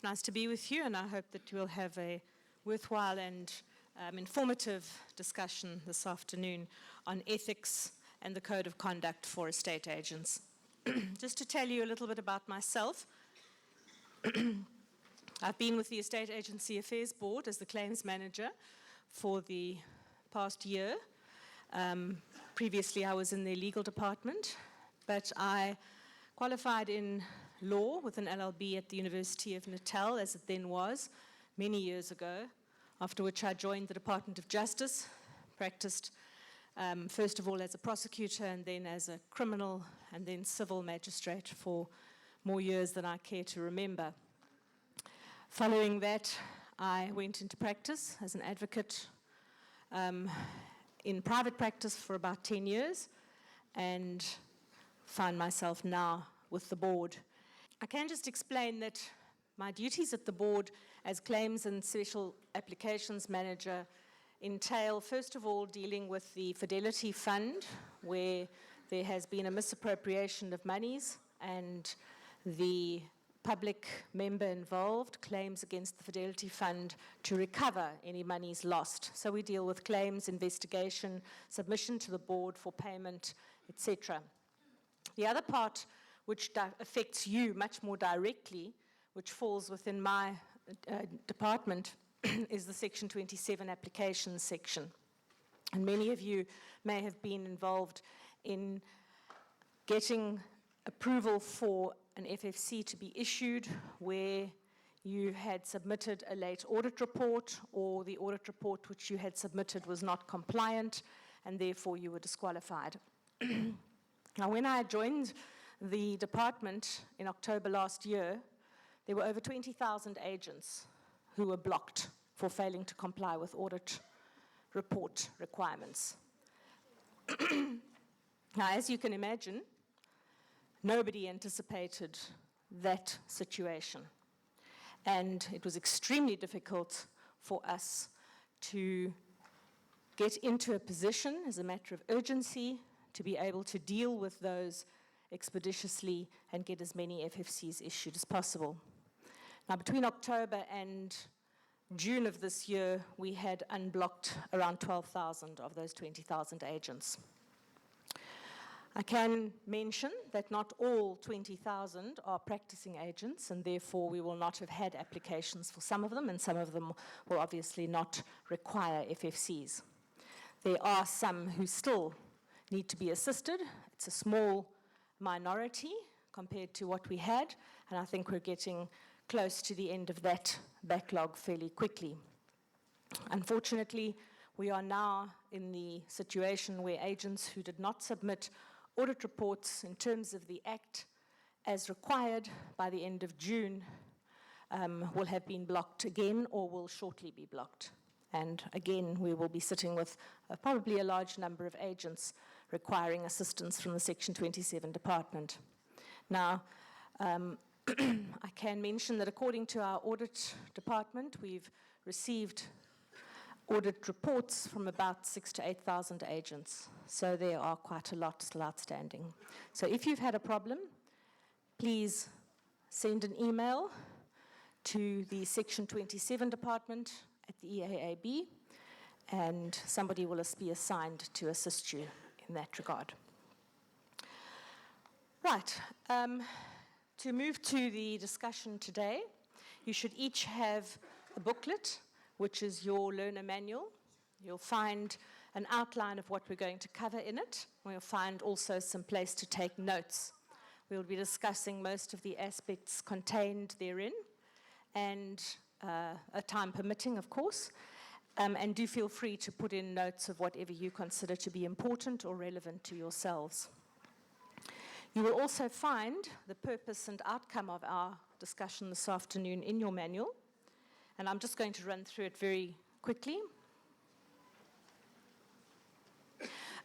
It's nice to be with you, and I hope that we'll have a worthwhile and informative discussion this afternoon on ethics and the code of conduct for estate agents. Just to tell you a little bit about myself, I've been with the Estate Agency Affairs Board as the claims manager for the past year. Previously, I was in the legal department, but I qualified in law with an LLB at the University of Natal, as it then was, many years ago, after which I joined the Department of Justice, practiced first of all as a prosecutor and then as a criminal and then civil magistrate for more years than I care to remember. Following that, I went into practice as an advocate in private practice for about 10 years and find myself now with the board. I can just explain that my duties at the board as claims and special applications manager entail, first of all, dealing with the Fidelity Fund, where there has been a misappropriation of monies and the public member involved claims against the Fidelity Fund to recover any monies lost. So we deal with claims, investigation, submission to the board for payment, etc. The other part, which affects you much more directly, which falls within my department, is the Section 27 applications section. And many of you may have been involved in getting approval for an FFC to be issued where you had submitted a late audit report, or the audit report which you had submitted was not compliant, and therefore you were disqualified. Now, when I joined the department in October last year, there were over 20,000 agents who were blocked for failing to comply with audit report requirements. Now, as you can imagine, nobody anticipated that situation. And it was extremely difficult for us to get into a position as a matter of urgency to be able to deal with those expeditiously and get as many FFCs issued as possible. Now, between October and June of this year, we had unblocked around 12,000 of those 20,000 agents. I can mention that not all 20,000 are practicing agents, and therefore we will not have had applications for some of them, and some of them will obviously not require FFCs. There are some who still need to be assisted. It's a small minority compared to what we had, and I think we're getting close to the end of that backlog fairly quickly. Unfortunately, we are now in the situation where agents who did not submit audit reports in terms of the Act as required by the end of June will have been blocked again or will shortly be blocked. And again, we will be sitting with probably a large number of agents requiring assistance from the Section 27 department. Now, I can mention that according to our audit department, we've received audit reports from about 6,000 to 8,000 agents. So there are quite a lot still outstanding. So if you've had a problem, please send an email to the Section 27 department at the EAAB, and somebody will be assigned to assist you in that regard. Right. To move to the discussion today, you should each have a booklet, which is your learner manual. You'll find an outline of what we're going to cover in it. We'll find also some place to take notes. We'll be discussing most of the aspects contained therein, and a time permitting, of course. And do feel free to put in notes of whatever you consider to be important or relevant to yourselves. You will also find the purpose and outcome of our discussion this afternoon in your manual, and I'm just going to run through it very quickly.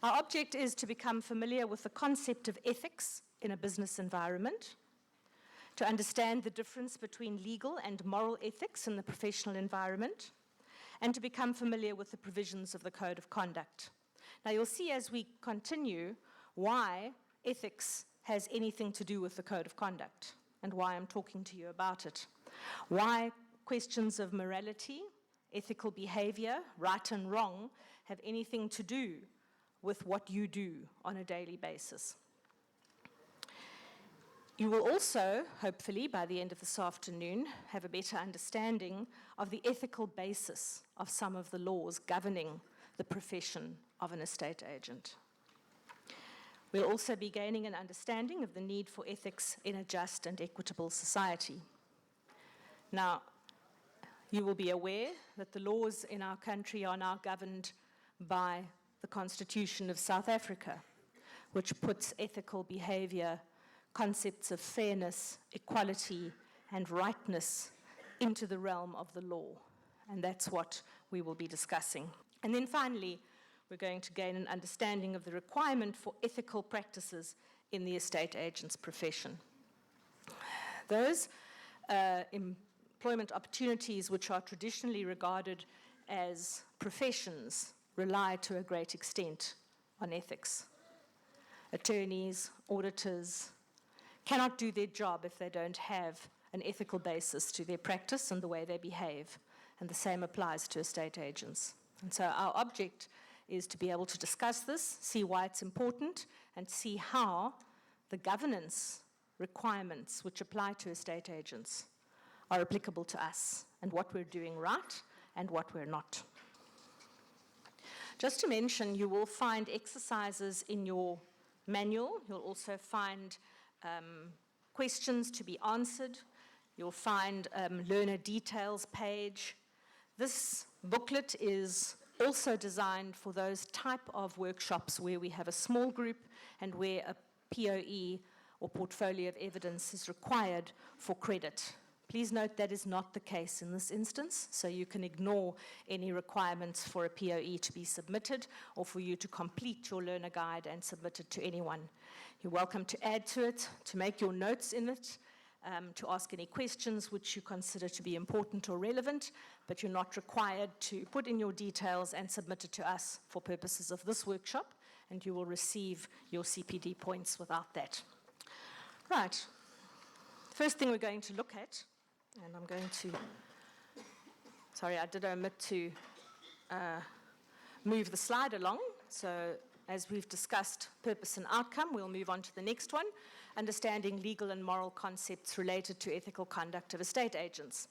Our object is to become familiar with the concept of ethics in a business environment, to understand the difference between legal and moral ethics in the professional environment, and to become familiar with the provisions of the Code of Conduct. Now, you'll see as we continue why ethics has anything to do with the Code of Conduct and why I'm talking to you about it. Why questions of morality, ethical behavior, right and wrong, have anything to do with what you do on a daily basis. You will also, hopefully, by the end of this afternoon, have a better understanding of the ethical basis of some of the laws governing the profession of an estate agent. We'll also be gaining an understanding of the need for ethics in a just and equitable society. Now, you will be aware that the laws in our country are now governed by the Constitution of South Africa, which puts ethical behavior, concepts of fairness, equality, and rightness into the realm of the law. And that's what we will be discussing. And then finally, we're going to gain an understanding of the requirement for ethical practices in the estate agent's profession. Those employment opportunities which are traditionally regarded as professions rely to a great extent on ethics. Attorneys, auditors cannot do their job if they don't have an ethical basis to their practice and the way they behave, and the same applies to estate agents. And so our object is to be able to discuss this, see why it's important, and see how the governance requirements which apply to estate agents are applicable to us, and what we're doing right and what we're not. Just to mention, you will find exercises in your manual. You'll also find questions to be answered. You'll find learner details page. This booklet is also designed for those type of workshops where we have a small group and where a POE or portfolio of evidence is required for credit. Please note that is not the case in this instance, so you can ignore any requirements for a POE to be submitted or for you to complete your learner guide and submit it to anyone. You're welcome to add to it, to make your notes in it, to ask any questions which you consider to be important or relevant, but you're not required to put in your details and submit it to us for purposes of this workshop, and you will receive your CPD points without that. Right. First thing we're going to look at, and I'm going to, sorry, I did omit to move the slide along, so as we've discussed purpose and outcome, we'll move on to the next one, understanding legal and moral concepts related to ethical conduct of estate agents.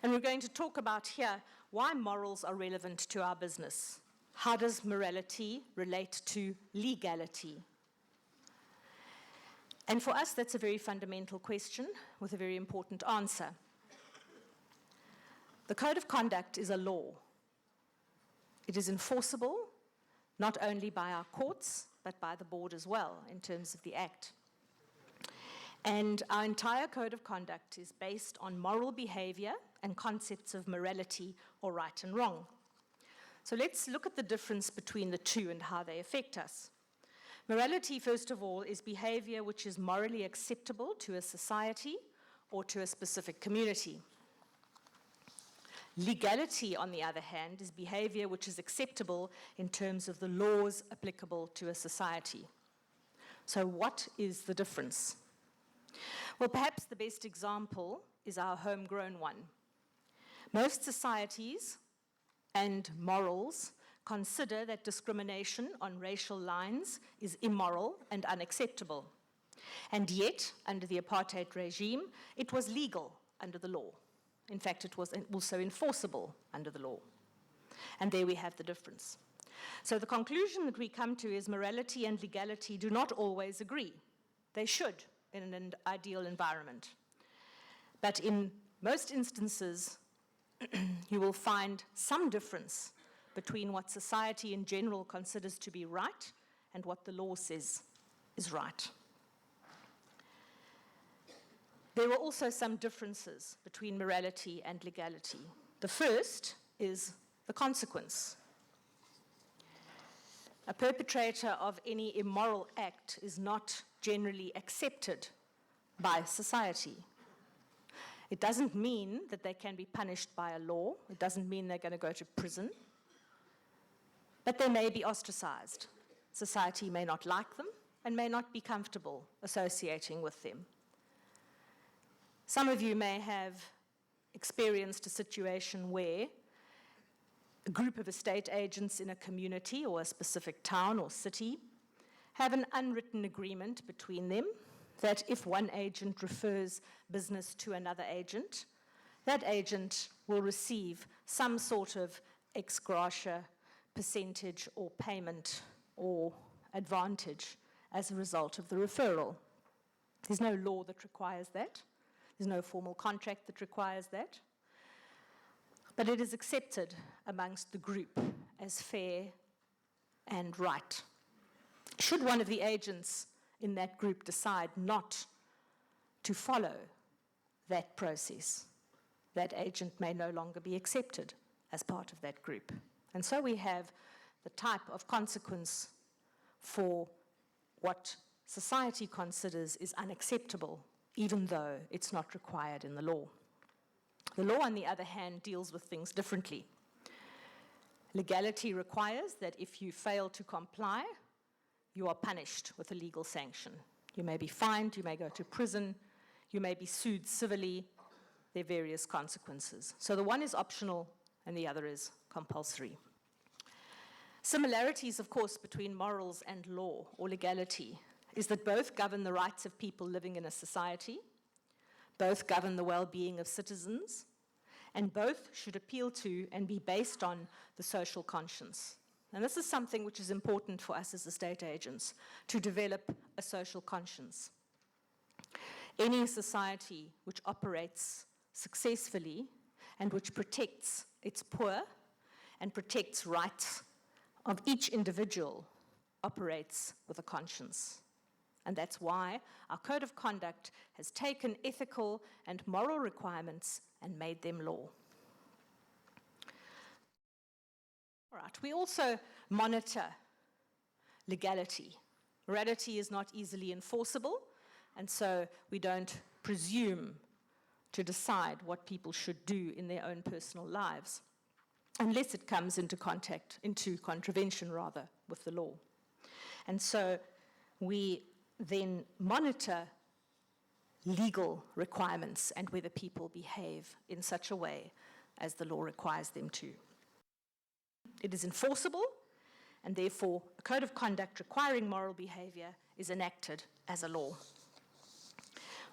And we're going to talk about here why morals are relevant to our business. How does morality relate to legality? And for us, that's a very fundamental question with a very important answer. The Code of Conduct is a law. It is enforceable not only by our courts, but by the board as well, in terms of the Act. And our entire Code of Conduct is based on moral behavior and concepts of morality or right and wrong. So let's look at the difference between the two and how they affect us. Morality, first of all, is behavior which is morally acceptable to a society or to a specific community. Legality, on the other hand, is behavior which is acceptable in terms of the laws applicable to a society. So what is the difference? Well, perhaps the best example is our homegrown one. Most societies and morals consider that discrimination on racial lines is immoral and unacceptable. And yet, under the apartheid regime, it was legal under the law. In fact, it was also enforceable under the law. And there we have the difference. So the conclusion that we come to is morality and legality do not always agree. They should in an ideal environment. But in most instances, you will find some difference between what society in general considers to be right and what the law says is right. There were also some differences between morality and legality. The first is the consequence. A perpetrator of any immoral act is not generally accepted by society. It doesn't mean that they can be punished by a law. It doesn't mean they're going to go to prison. But they may be ostracized. Society may not like them and may not be comfortable associating with them. Some of you may have experienced a situation where a group of estate agents in a community or a specific town or city have an unwritten agreement between them that if one agent refers business to another agent, that agent will receive some sort of ex gratia percentage or payment or advantage as a result of the referral. There's no law that requires that. There's no formal contract that requires that. But it is accepted amongst the group as fair and right. Should one of the agents in that group decide not to follow that process, that agent may no longer be accepted as part of that group. And so we have the type of consequence for what society considers is unacceptable, even though it's not required in the law. The law, on the other hand, deals with things differently. Legality requires that if you fail to comply, you are punished with a legal sanction. You may be fined, you may go to prison, you may be sued civilly. There are various consequences. So the one is optional and the other is compulsory. Similarities, of course, between morals and law or legality is that both govern the rights of people living in a society, both govern the well-being of citizens, and both should appeal to and be based on the social conscience. And this is something which is important for us as estate agents, to develop a social conscience. Any society which operates successfully and which protects its poor and protects rights of each individual operates with a conscience. And that's why our code of conduct has taken ethical and moral requirements and made them law. All right, we also monitor legality. Morality is not easily enforceable, and so we don't presume to decide what people should do in their own personal lives, unless it comes into contravention with the law. And so we then monitor legal requirements and whether people behave in such a way as the law requires them to. It is enforceable, and therefore a code of conduct requiring moral behavior is enacted as a law.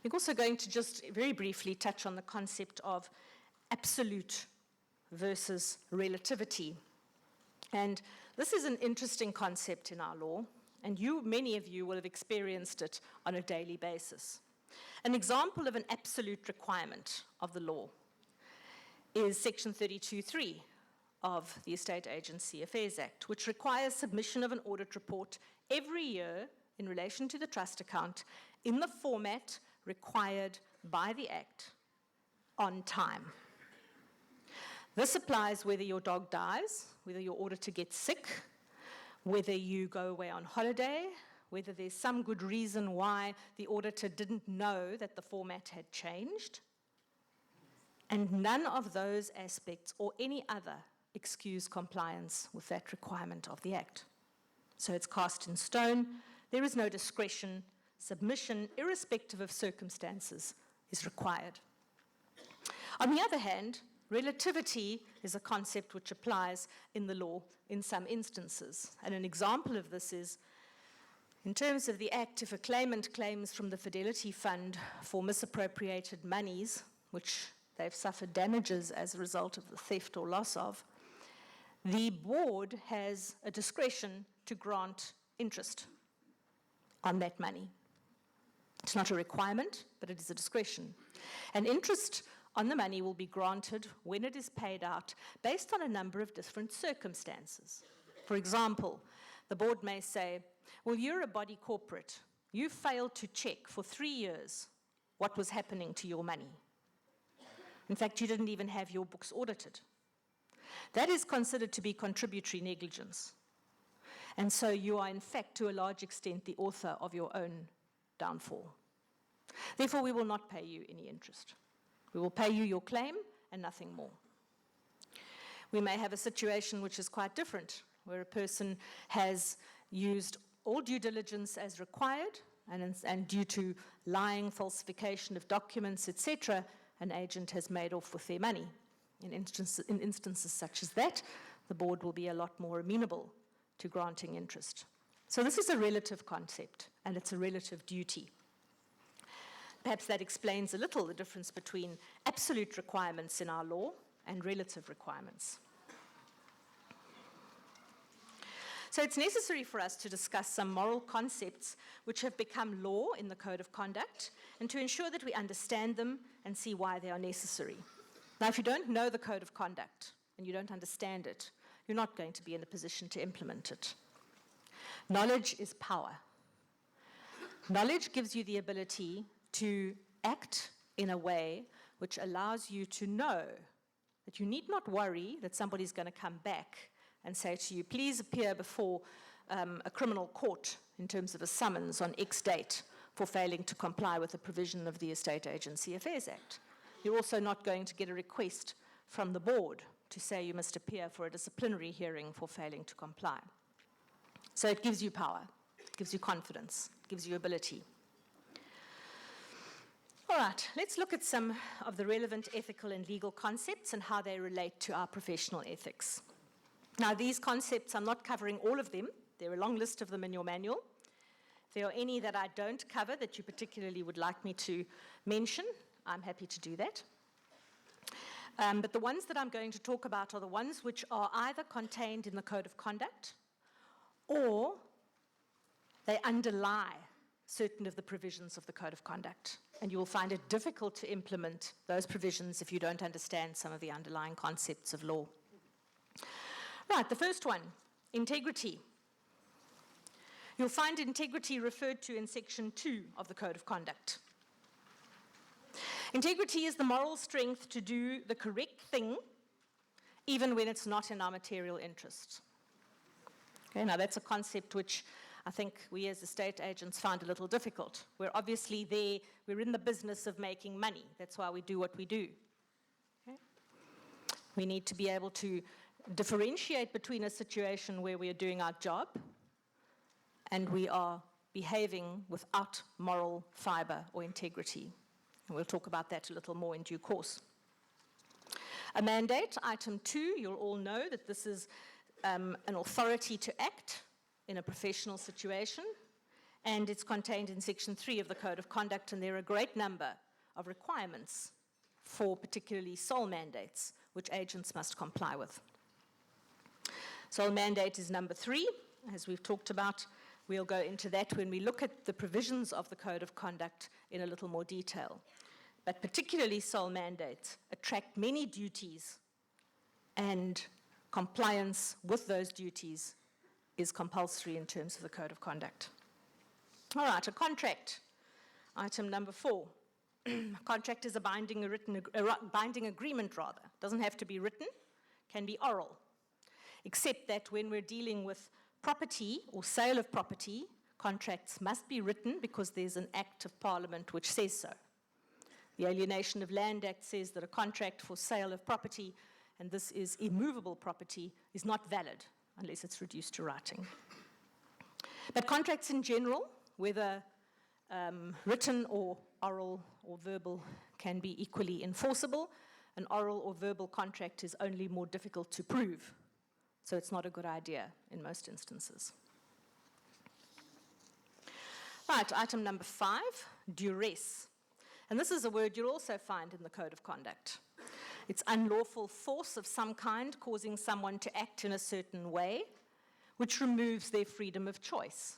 We're also going to just very briefly touch on the concept of absolute versus relativity. And this is an interesting concept in our law, and many of you will have experienced it on a daily basis. An example of an absolute requirement of the law is Section 32(3) of the Estate Agency Affairs Act, which requires submission of an audit report every year in relation to the trust account in the format required by the Act on time. This applies whether your dog dies, whether your auditor gets sick, whether you go away on holiday, whether there's some good reason why the auditor didn't know that the format had changed. And none of those aspects or any other excuse compliance with that requirement of the Act. So it's cast in stone. There is no discretion. Submission, irrespective of circumstances, is required. On the other hand, relativity is a concept which applies in the law in some instances. And an example of this is, in terms of the Act, if a claimant claims from the Fidelity Fund for misappropriated monies, which they've suffered damages as a result of the theft or loss of, the board has a discretion to grant interest on that money. It's not a requirement, but it is a discretion. And interest on the money will be granted when it is paid out based on a number of different circumstances. For example, the board may say, well, you're a body corporate. You failed to check for 3 years what was happening to your money. In fact, you didn't even have your books audited. That is considered to be contributory negligence. And so you are, in fact, to a large extent, the author of your own downfall. Therefore, we will not pay you any interest. We will pay you your claim and nothing more. We may have a situation which is quite different, where a person has used all due diligence as required, and due to lying, falsification of documents, etc., an agent has made off with their money. In instances such as that, the board will be a lot more amenable to granting interest. So this is a relative concept, and it's a relative duty. Perhaps that explains a little the difference between absolute requirements in our law and relative requirements. So it's necessary for us to discuss some moral concepts which have become law in the Code of Conduct and to ensure that we understand them and see why they are necessary. Now, if you don't know the Code of Conduct and you don't understand it, you're not going to be in a position to implement it. Knowledge is power. Knowledge gives you the ability to act in a way which allows you to know that you need not worry that somebody's going to come back and say to you, please appear before a criminal court in terms of a summons on X date for failing to comply with a provision of the Estate Agency Affairs Act. You're also not going to get a request from the board to say you must appear for a disciplinary hearing for failing to comply. So it gives you power, it gives you confidence, it gives you ability. All right, let's look at some of the relevant ethical and legal concepts and how they relate to our professional ethics. Now, these concepts, I'm not covering all of them. There are a long list of them in your manual. If there are any that I don't cover that you particularly would like me to mention, I'm happy to do that. But the ones that I'm going to talk about are the ones which are either contained in the Code of Conduct or they underlie certain of the provisions of the Code of Conduct. And you will find it difficult to implement those provisions if you don't understand some of the underlying concepts of law. Right, the first one, integrity. You'll find integrity referred to in Section 2 of the Code of Conduct. Integrity is the moral strength to do the correct thing, even when it's not in our material interest. Okay, now that's a concept which I think we as estate agents find a little difficult. We're obviously there, we're in the business of making money. That's why we do what we do. Okay? We need to be able to differentiate between a situation where we are doing our job and we are behaving without moral fiber or integrity. And we'll talk about that a little more in due course. A mandate, item 2, you'll all know that this is an authority to act in a professional situation, and it's contained in Section 3 of the Code of Conduct, and there are a great number of requirements for particularly sole mandates, which agents must comply with. Sole mandate is number 3, as we've talked about. We'll go into that when we look at the provisions of the Code of Conduct in a little more detail. But particularly sole mandates attract many duties, and compliance with those duties is compulsory in terms of the Code of Conduct. All right, a contract, item number 4. A contract is a binding agreement, rather. It doesn't have to be written, can be oral, except that when we're dealing with property or sale of property, contracts must be written because there's an Act of Parliament which says so. The Alienation of Land Act says that a contract for sale of property, and this is immovable property, is not valid unless it's reduced to writing. But contracts in general, whether written or oral or verbal, can be equally enforceable. An oral or verbal contract is only more difficult to prove, so it's not a good idea in most instances. Right, item number 5, duress. And this is a word you'll also find in the Code of Conduct. It's unlawful force of some kind causing someone to act in a certain way, which removes their freedom of choice.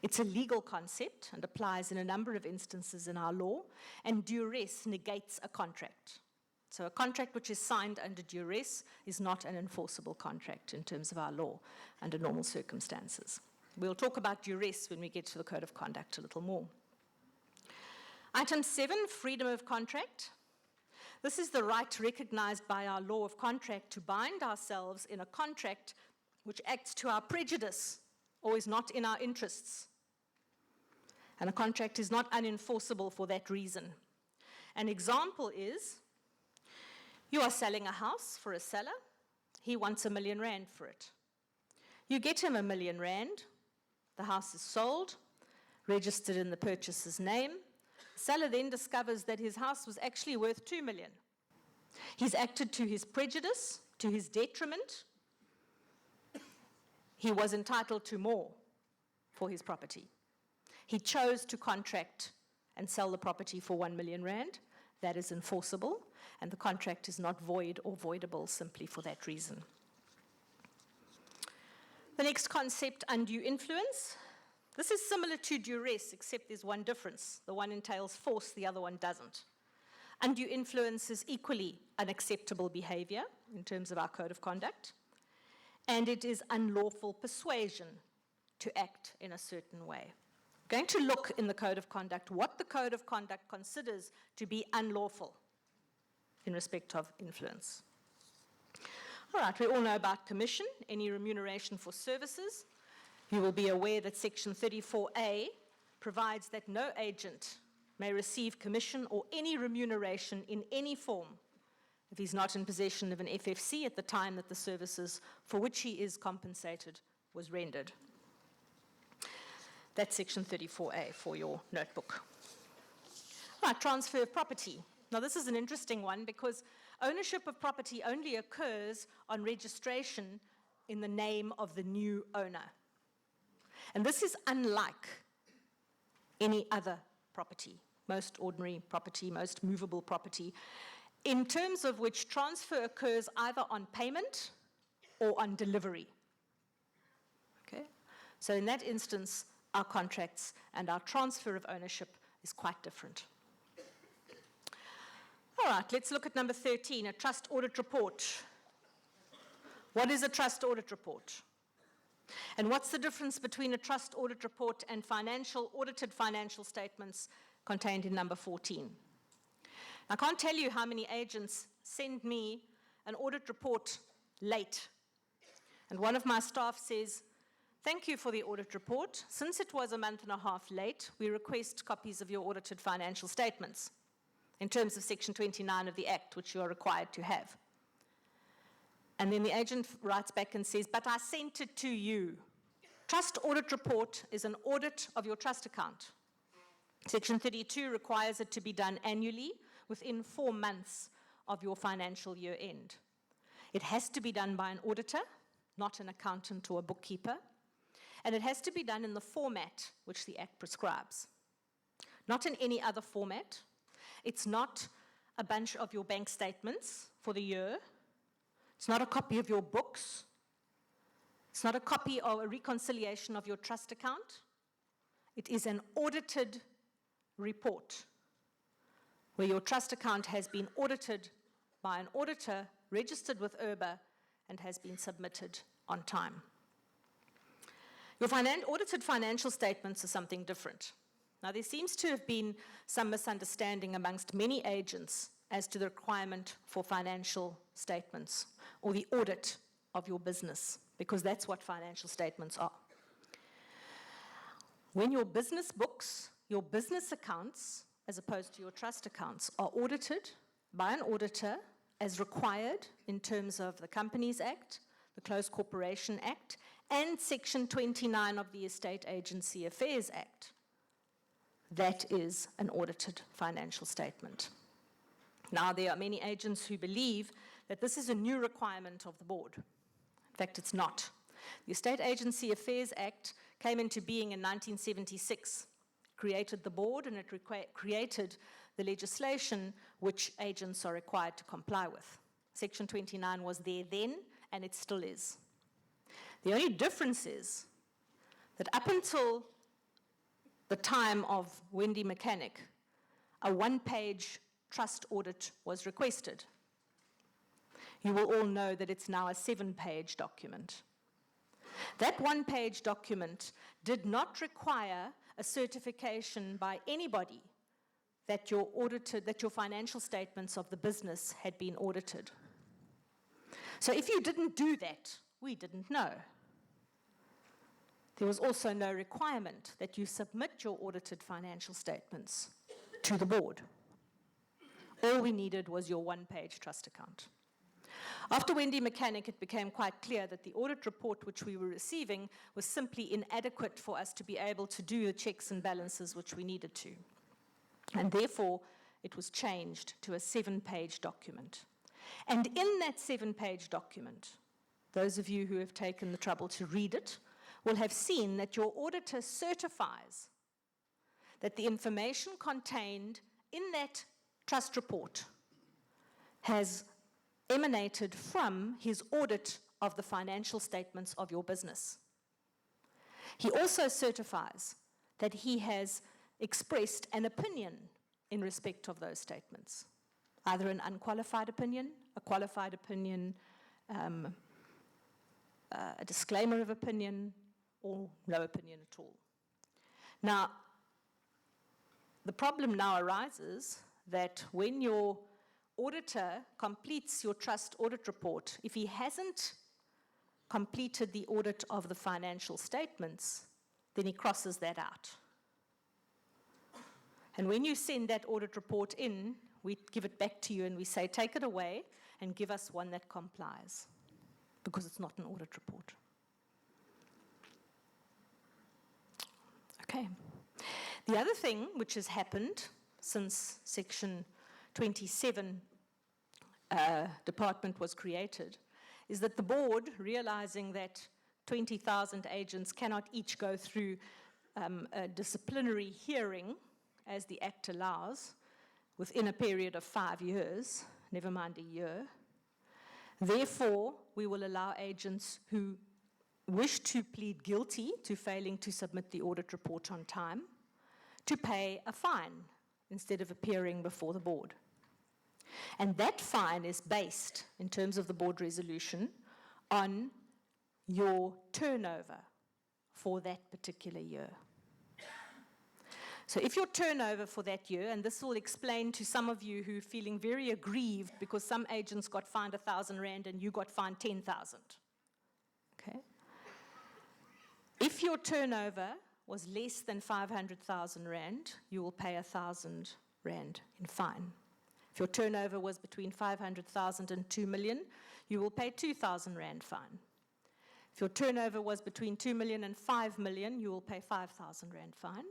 It's a legal concept and applies in a number of instances in our law, and duress negates a contract. So a contract which is signed under duress is not an enforceable contract in terms of our law under normal circumstances. We'll talk about duress when we get to the Code of Conduct a little more. Item 7, freedom of contract. This is the right recognized by our law of contract to bind ourselves in a contract which acts to our prejudice or is not in our interests. And a contract is not unenforceable for that reason. An example is, you are selling a house for a seller. He wants R1 million for it. You get him R1 million. The house is sold. registered in the purchaser's name. The seller then discovers that his house was actually worth 2 million. He's acted to his prejudice, to his detriment. He was entitled to more for his property. He chose to contract and sell the property for 1 million rand. That is enforceable, and the contract is not void or voidable simply for that reason. The next concept, undue influence. This is similar to duress, except there's one difference. The one entails force, the other one doesn't. Undue influence is equally unacceptable behavior in terms of our code of conduct, and it is unlawful persuasion to act in a certain way. We're going to look in the code of conduct what the code of conduct considers to be unlawful in respect of influence. All right, we all know about commission, any remuneration for services. You will be aware that Section 34A provides that no agent may receive commission or any remuneration in any form if he's not in possession of an FFC at the time that the services for which he is compensated was rendered. That's Section 34A for your notebook. All right, transfer of property. Now, this is an interesting one because ownership of property only occurs on registration in the name of the new owner. And this is unlike any other property, most ordinary property, most movable property, in terms of which transfer occurs either on payment or on delivery. Okay? So in that instance, our contracts and our transfer of ownership is quite different. All right, let's look at number 13, a trust audit report. What is a trust audit report? And what's the difference between a trust audit report and audited financial statements contained in number 14? I can't tell you how many agents send me an audit report late. And one of my staff says, "Thank you for the audit report. Since it was a month and a half late, we request copies of your audited financial statements in terms of Section 29 of the Act, which you are required to have." And then the agent writes back and says, "But I sent it to you." Trust audit report is an audit of your trust account. Section 32 requires it to be done annually within 4 months of your financial year end. It has to be done by an auditor, not an accountant or a bookkeeper, and it has to be done in the format which the Act prescribes, not in any other format. It's not a bunch of your bank statements for the year. It's not a copy of your books. It's not a copy or a reconciliation of your trust account. It is an audited report where your trust account has been audited by an auditor registered with IRBA and has been submitted on time. Your audited financial statements are something different. Now, there seems to have been some misunderstanding amongst many agents as to the requirement for financial statements or the audit of your business, because that's what financial statements are. When your business books, your business accounts, as opposed to your trust accounts, are audited by an auditor as required in terms of the Companies Act, the Closed Corporation Act, and Section 29 of the Estate Agency Affairs Act, that is an audited financial statement. Now, there are many agents who believe that this is a new requirement of the board. In fact, it's not. The Estate Agency Affairs Act came into being in 1976, created the board, and it created the legislation which agents are required to comply with. Section 29 was there then, and it still is. The only difference is that up until the time of Wendy Mechanic, a one-page trust audit was requested. You will all know that it's now a 7-page document. That one-page document did not require a certification by anybody that your financial statements of the business had been audited. So if you didn't do that, we didn't know. There was also no requirement that you submit your audited financial statements to the board. All we needed was your one-page trust account. After Wendy Mechanic, it became quite clear that the audit report which we were receiving was simply inadequate for us to be able to do the checks and balances which we needed to. And therefore, it was changed to a 7-page document. And in that 7-page document, those of you who have taken the trouble to read it will have seen that your auditor certifies that the information contained in that trust report has emanated from his audit of the financial statements of your business. He also certifies that he has expressed an opinion in respect of those statements, either an unqualified opinion, a qualified opinion, a disclaimer of opinion, or no opinion at all. Now, the problem now arises that when your auditor completes your trust audit report, if he hasn't completed the audit of the financial statements, then he crosses that out. And when you send that audit report in, we give it back to you and we say, take it away and give us one that complies, because it's not an audit report. Okay. The other thing which has happened since Section 27 department was created is that the board, realizing that 20,000 agents cannot each go through a disciplinary hearing as the Act allows within a period of 5 years, never mind a year. Therefore, we will allow agents who wish to plead guilty to failing to submit the audit report on time to pay a fine instead of appearing before the board. And that fine is based, in terms of the board resolution, on your turnover for that particular year. So if your turnover for that year, and this will explain to some of you who are feeling very aggrieved because some agents got fined 1,000 rand and you got fined 10,000. Okay? If your turnover was less than 500,000 rand, you will pay 1,000 rand in fine. If your turnover was between 500,000 and 2 million, you will pay 2,000 rand fine. If your turnover was between 2 million and 5 million, you will pay 5,000 rand fine.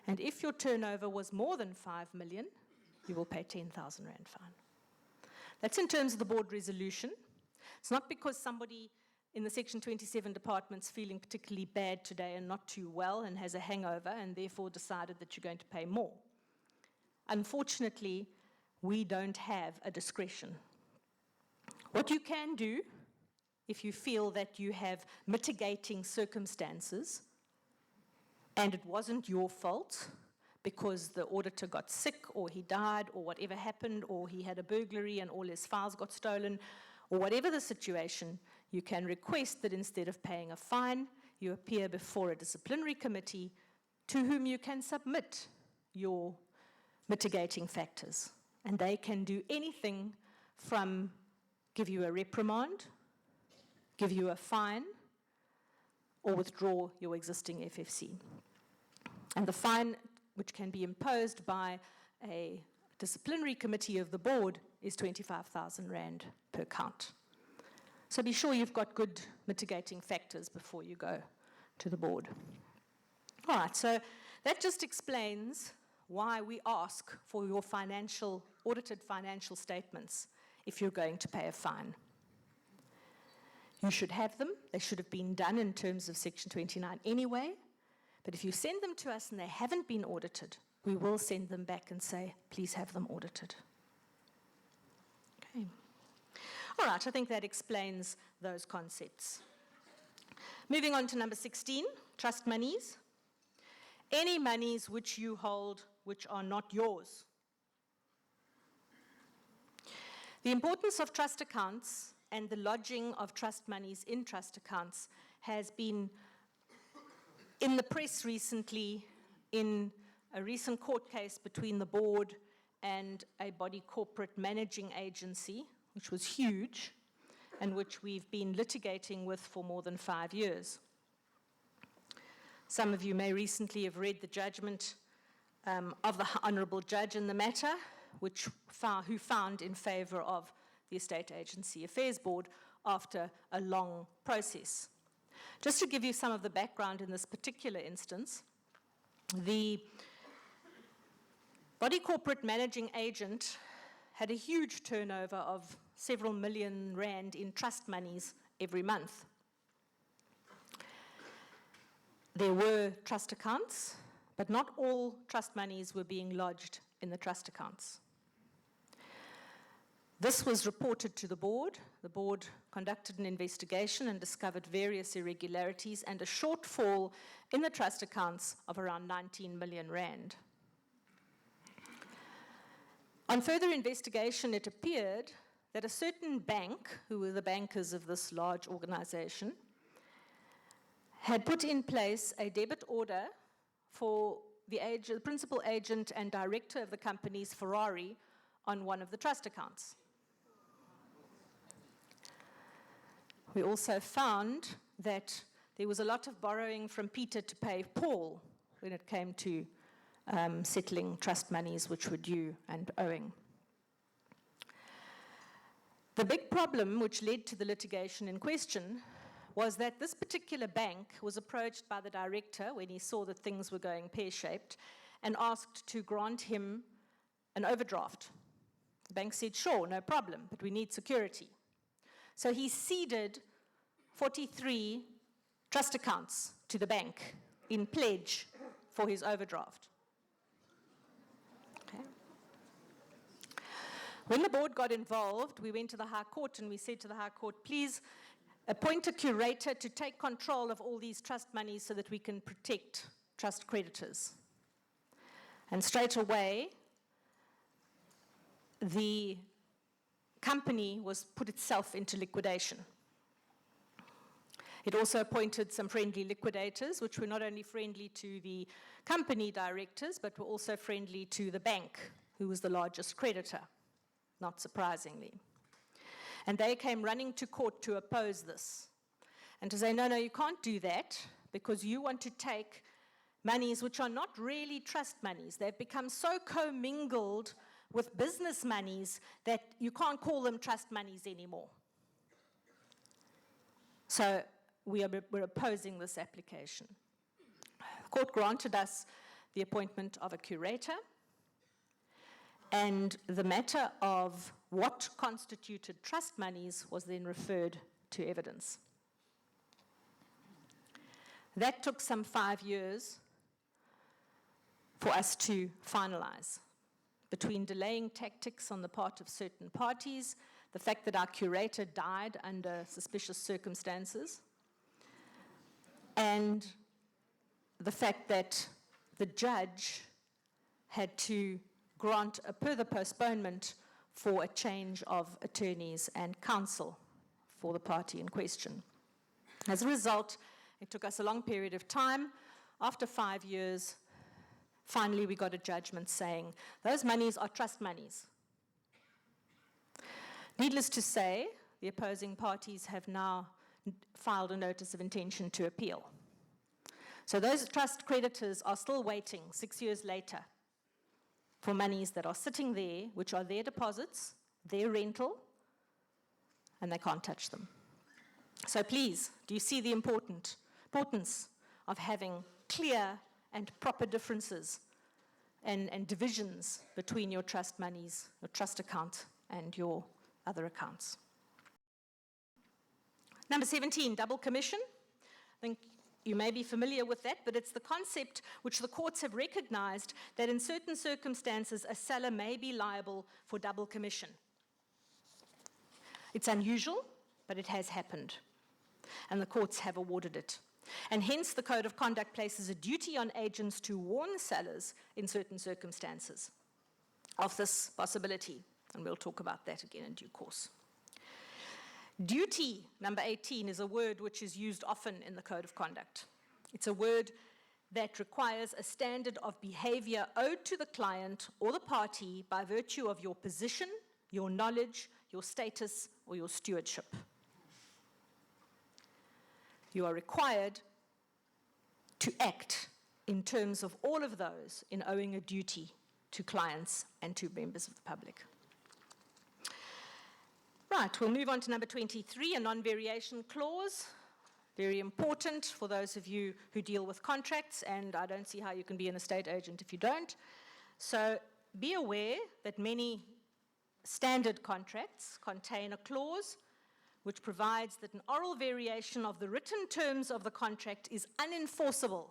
And if your turnover was more than 5 million, you will pay 10,000 rand fine. That's in terms of the board resolution. It's not because somebody in the Section 27 department's feeling particularly bad today and not too well and has a hangover and therefore decided that you're going to pay more. Unfortunately, we don't have a discretion. What you can do, if you feel that you have mitigating circumstances and it wasn't your fault because the auditor got sick or he died or whatever happened or he had a burglary and all his files got stolen or whatever the situation, you can request that instead of paying a fine, you appear before a disciplinary committee to whom you can submit your mitigating factors. And they can do anything from give you a reprimand, give you a fine, or withdraw your existing FFC. And the fine, which can be imposed by a disciplinary committee of the board, is 25,000 rand per count. So be sure you've got good mitigating factors before you go to the board. All right, so that just explains why we ask for your audited financial statements if you're going to pay a fine. You should have them. They should have been done in terms of Section 29 anyway. But if you send them to us and they haven't been audited, we will send them back and say, please have them audited. Okay. All right, I think that explains those concepts. Moving on to number 16, trust monies. Any monies which you hold which are not yours. The importance of trust accounts and the lodging of trust monies in trust accounts has been in the press recently in a recent court case between the board and a body corporate managing agency, which was huge, and which we've been litigating with for more than 5 years. Some of you may recently have read the judgment of the Honourable Judge in the matter, who found in favour of the Estate Agency Affairs Board after a long process. Just to give you some of the background in this particular instance, the body corporate managing agent had a huge turnover of several million rand in trust monies every month. There were trust accounts, but not all trust monies were being lodged in the trust accounts. This was reported to the board. The board conducted an investigation and discovered various irregularities and a shortfall in the trust accounts of around 19 million rand. On further investigation, it appeared that a certain bank, who were the bankers of this large organization, had put in place a debit order for the principal agent and director of the company's Ferrari on one of the trust accounts. We also found that there was a lot of borrowing from Peter to pay Paul when it came to settling trust monies which were due and owing. The big problem which led to the litigation in question was that this particular bank was approached by the director when he saw that things were going pear-shaped and asked to grant him an overdraft. The bank said, sure, no problem, but we need security. So he ceded 43 trust accounts to the bank in pledge for his overdraft. Okay. When the board got involved, we went to the High Court and we said to the High Court, please appoint a curator to take control of all these trust monies so that we can protect trust creditors. And straight away, the company put itself into liquidation. It also appointed some friendly liquidators, which were not only friendly to the company directors, but were also friendly to the bank, who was the largest creditor, not surprisingly. And they came running to court to oppose this and to say, no, you can't do that because you want to take monies which are not really trust monies. They've become so commingled with business monies that you can't call them trust monies anymore. So we're opposing this application. The court granted us the appointment of a curator, and the matter of what constituted trust monies was then referred to evidence. That took some 5 years for us to finalize, between delaying tactics on the part of certain parties, the fact that our curator died under suspicious circumstances, and the fact that the judge had to grant a further postponement for a change of attorneys and counsel for the party in question. As a result, it took us a long period of time. After 5 years, finally we got a judgment saying those monies are trust monies. Needless to say, the opposing parties have now filed a notice of intention to appeal. So those trust creditors are still waiting 6 years later for monies that are sitting there, which are their deposits, their rental, and they can't touch them. So please, do you see the importance of having clear and proper differences and divisions between your trust monies, your trust account, and your other accounts? Number 17, double commission. I think you may be familiar with that, but it's the concept which the courts have recognized that in certain circumstances a seller may be liable for double commission. It's unusual, but it has happened, and the courts have awarded it. And hence the Code of Conduct places a duty on agents to warn sellers in certain circumstances of this possibility, and we'll talk about that again in due course. Duty, number 18, is a word which is used often in the Code of Conduct. It's a word that requires a standard of behavior owed to the client or the party by virtue of your position, your knowledge, your status, or your stewardship. You are required to act in terms of all of those in owing a duty to clients and to members of the public. Right, we'll move on to number 23, a non-variation clause. Very important for those of you who deal with contracts, and I don't see how you can be an estate agent if you don't. So be aware that many standard contracts contain a clause which provides that an oral variation of the written terms of the contract is unenforceable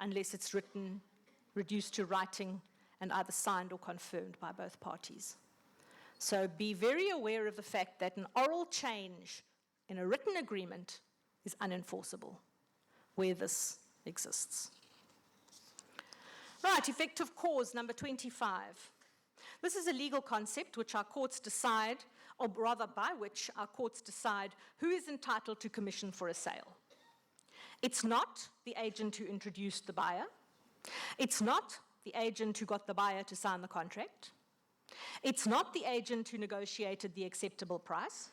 unless it's written, reduced to writing, and either signed or confirmed by both parties. So be very aware of the fact that an oral change in a written agreement is unenforceable where this exists. Right, effective cause, number 25. This is a legal concept which our courts decide, or rather by which our courts decide who is entitled to commission for a sale. It's not the agent who introduced the buyer. It's not the agent who got the buyer to sign the contract. It's not the agent who negotiated the acceptable price.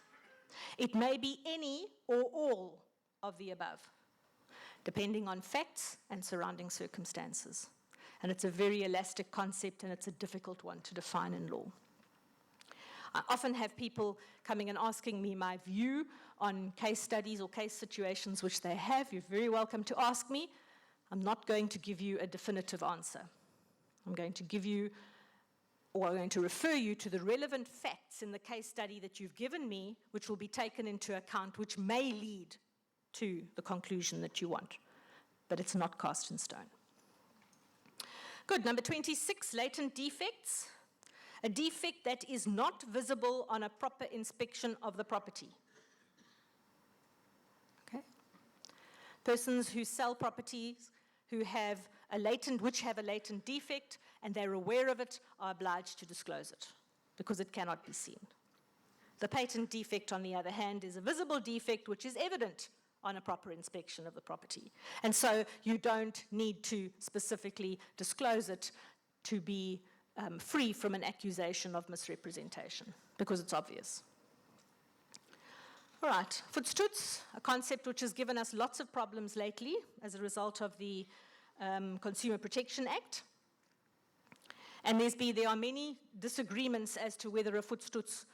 It may be any or all of the above, depending on facts and surrounding circumstances. And it's a very elastic concept, and it's a difficult one to define in law. I often have people coming and asking me my view on case studies or case situations which they have. You're very welcome to ask me. I'm not going to give you a definitive answer. I'm going to give you, or I'm going to refer you to the relevant facts in the case study that you've given me, which will be taken into account, which may lead to the conclusion that you want. But it's not cast in stone. Good, number 26, latent defects. A defect that is not visible on a proper inspection of the property. Okay? Persons who sell properties which have a latent defect and they're aware of it are obliged to disclose it because it cannot be seen. The patent defect, on the other hand, is a visible defect which is evident on a proper inspection of the property. And so you don't need to specifically disclose it to be free from an accusation of misrepresentation, because it's obvious. All right, Voetstoots, a concept which has given us lots of problems lately as a result of the Consumer Protection Act. And there are many disagreements as to whether a Voetstoots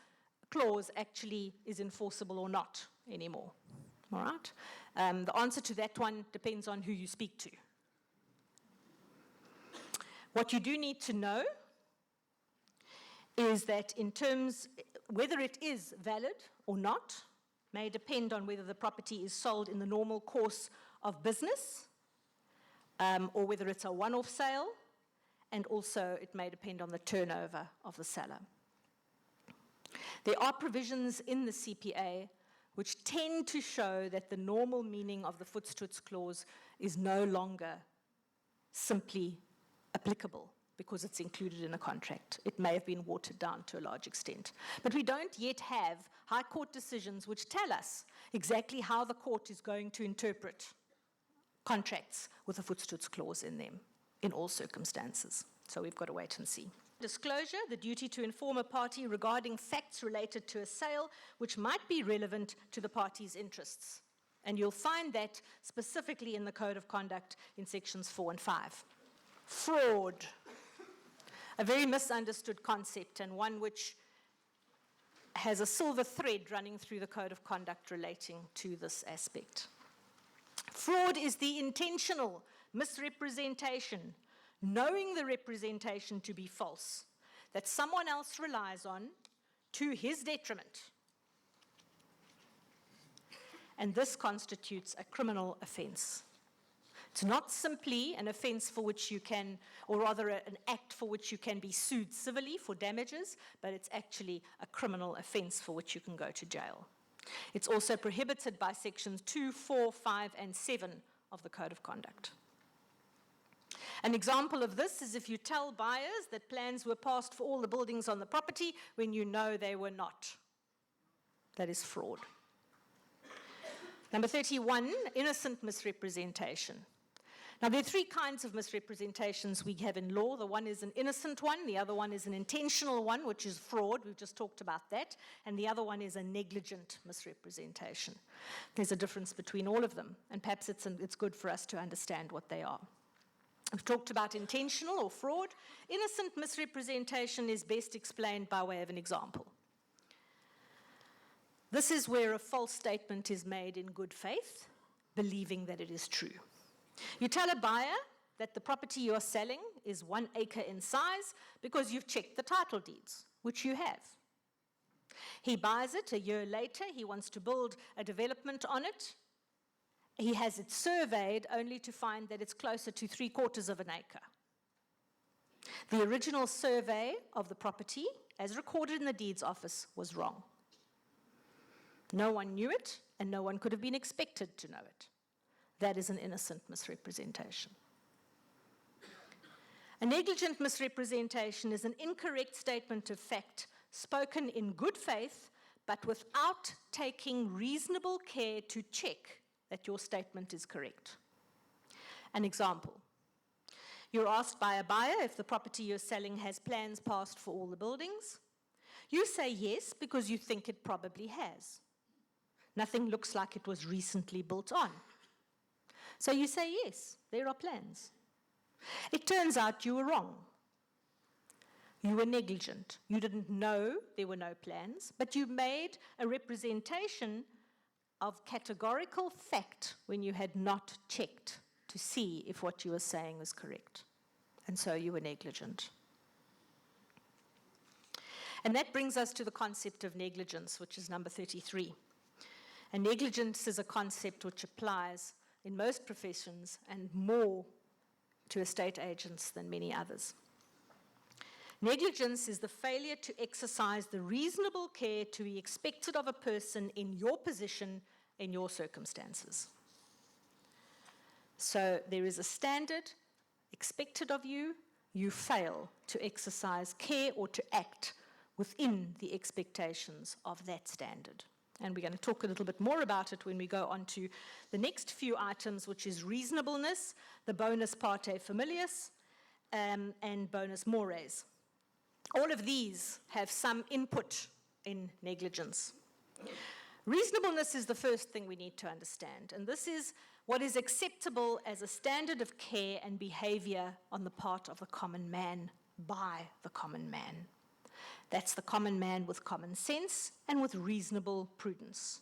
clause actually is enforceable or not anymore. All right? The answer to that one depends on who you speak to. What you do need to know is that whether it is valid or not may depend on whether the property is sold in the normal course of business or whether it's a one-off sale, and also it may depend on the turnover of the seller. There are provisions in the CPA which tend to show that the normal meaning of the Voetstoots clause is no longer simply applicable because it's included in a contract. It may have been watered down to a large extent. But we don't yet have High Court decisions which tell us exactly how the court is going to interpret contracts with a Voetstoots clause in them in all circumstances. So we've got to wait and see. Disclosure, the duty to inform a party regarding facts related to a sale which might be relevant to the party's interests. And you'll find that specifically in the Code of Conduct in sections 4 and 5. Fraud, a very misunderstood concept and one which has a silver thread running through the Code of Conduct relating to this aspect. Fraud is the intentional misrepresentation, knowing the representation to be false, that someone else relies on to his detriment. And this constitutes a criminal offense. It's not simply an offense for which you can, or rather an act for which you can be sued civilly for damages, but it's actually a criminal offense for which you can go to jail. It's also prohibited by sections 2, 4, 5, and 7 of the Code of Conduct. An example of this is if you tell buyers that plans were passed for all the buildings on the property when you know they were not. That is fraud. Number 31, innocent misrepresentation. Now, there are three kinds of misrepresentations we have in law. The one is an innocent one, the other one is an intentional one, which is fraud. We've just talked about that. And the other one is a negligent misrepresentation. There's a difference between all of them, and perhaps it's good for us to understand what they are. We've talked about intentional or fraud. Innocent misrepresentation is best explained by way of an example. This is where a false statement is made in good faith, believing that it is true. You tell a buyer that the property you are selling is 1 acre in size because you've checked the title deeds, which you have. He buys it a year later, he wants to build a development on it. He has it surveyed only to find that it's closer to 3/4 of an acre. The original survey of the property, as recorded in the deeds office, was wrong. No one knew it, and no one could have been expected to know it. That is an innocent misrepresentation. A negligent misrepresentation is an incorrect statement of fact spoken in good faith, but without taking reasonable care to check that your statement is correct. An example. You're asked by a buyer if the property you're selling has plans passed for all the buildings. You say yes because you think it probably has. Nothing looks like it was recently built on. So you say yes, there are plans. It turns out you were wrong. You were negligent. You didn't know there were no plans, but you made a representation of categorical fact when you had not checked to see if what you were saying was correct. And so you were negligent. And that brings us to the concept of negligence, which is number 33. And negligence is a concept which applies in most professions and more to estate agents than many others. Negligence is the failure to exercise the reasonable care to be expected of a person in your position, in your circumstances. So there is a standard expected of you, you fail to exercise care or to act within the expectations of that standard. And we're going to talk a little bit more about it when we go on to the next few items, which is reasonableness, the bonus parte familias, and bonus mores. All of these have some input in negligence. Reasonableness is the first thing we need to understand, and this is what is acceptable as a standard of care and behavior on the part of the common man by the common man. That's the common man with common sense and with reasonable prudence.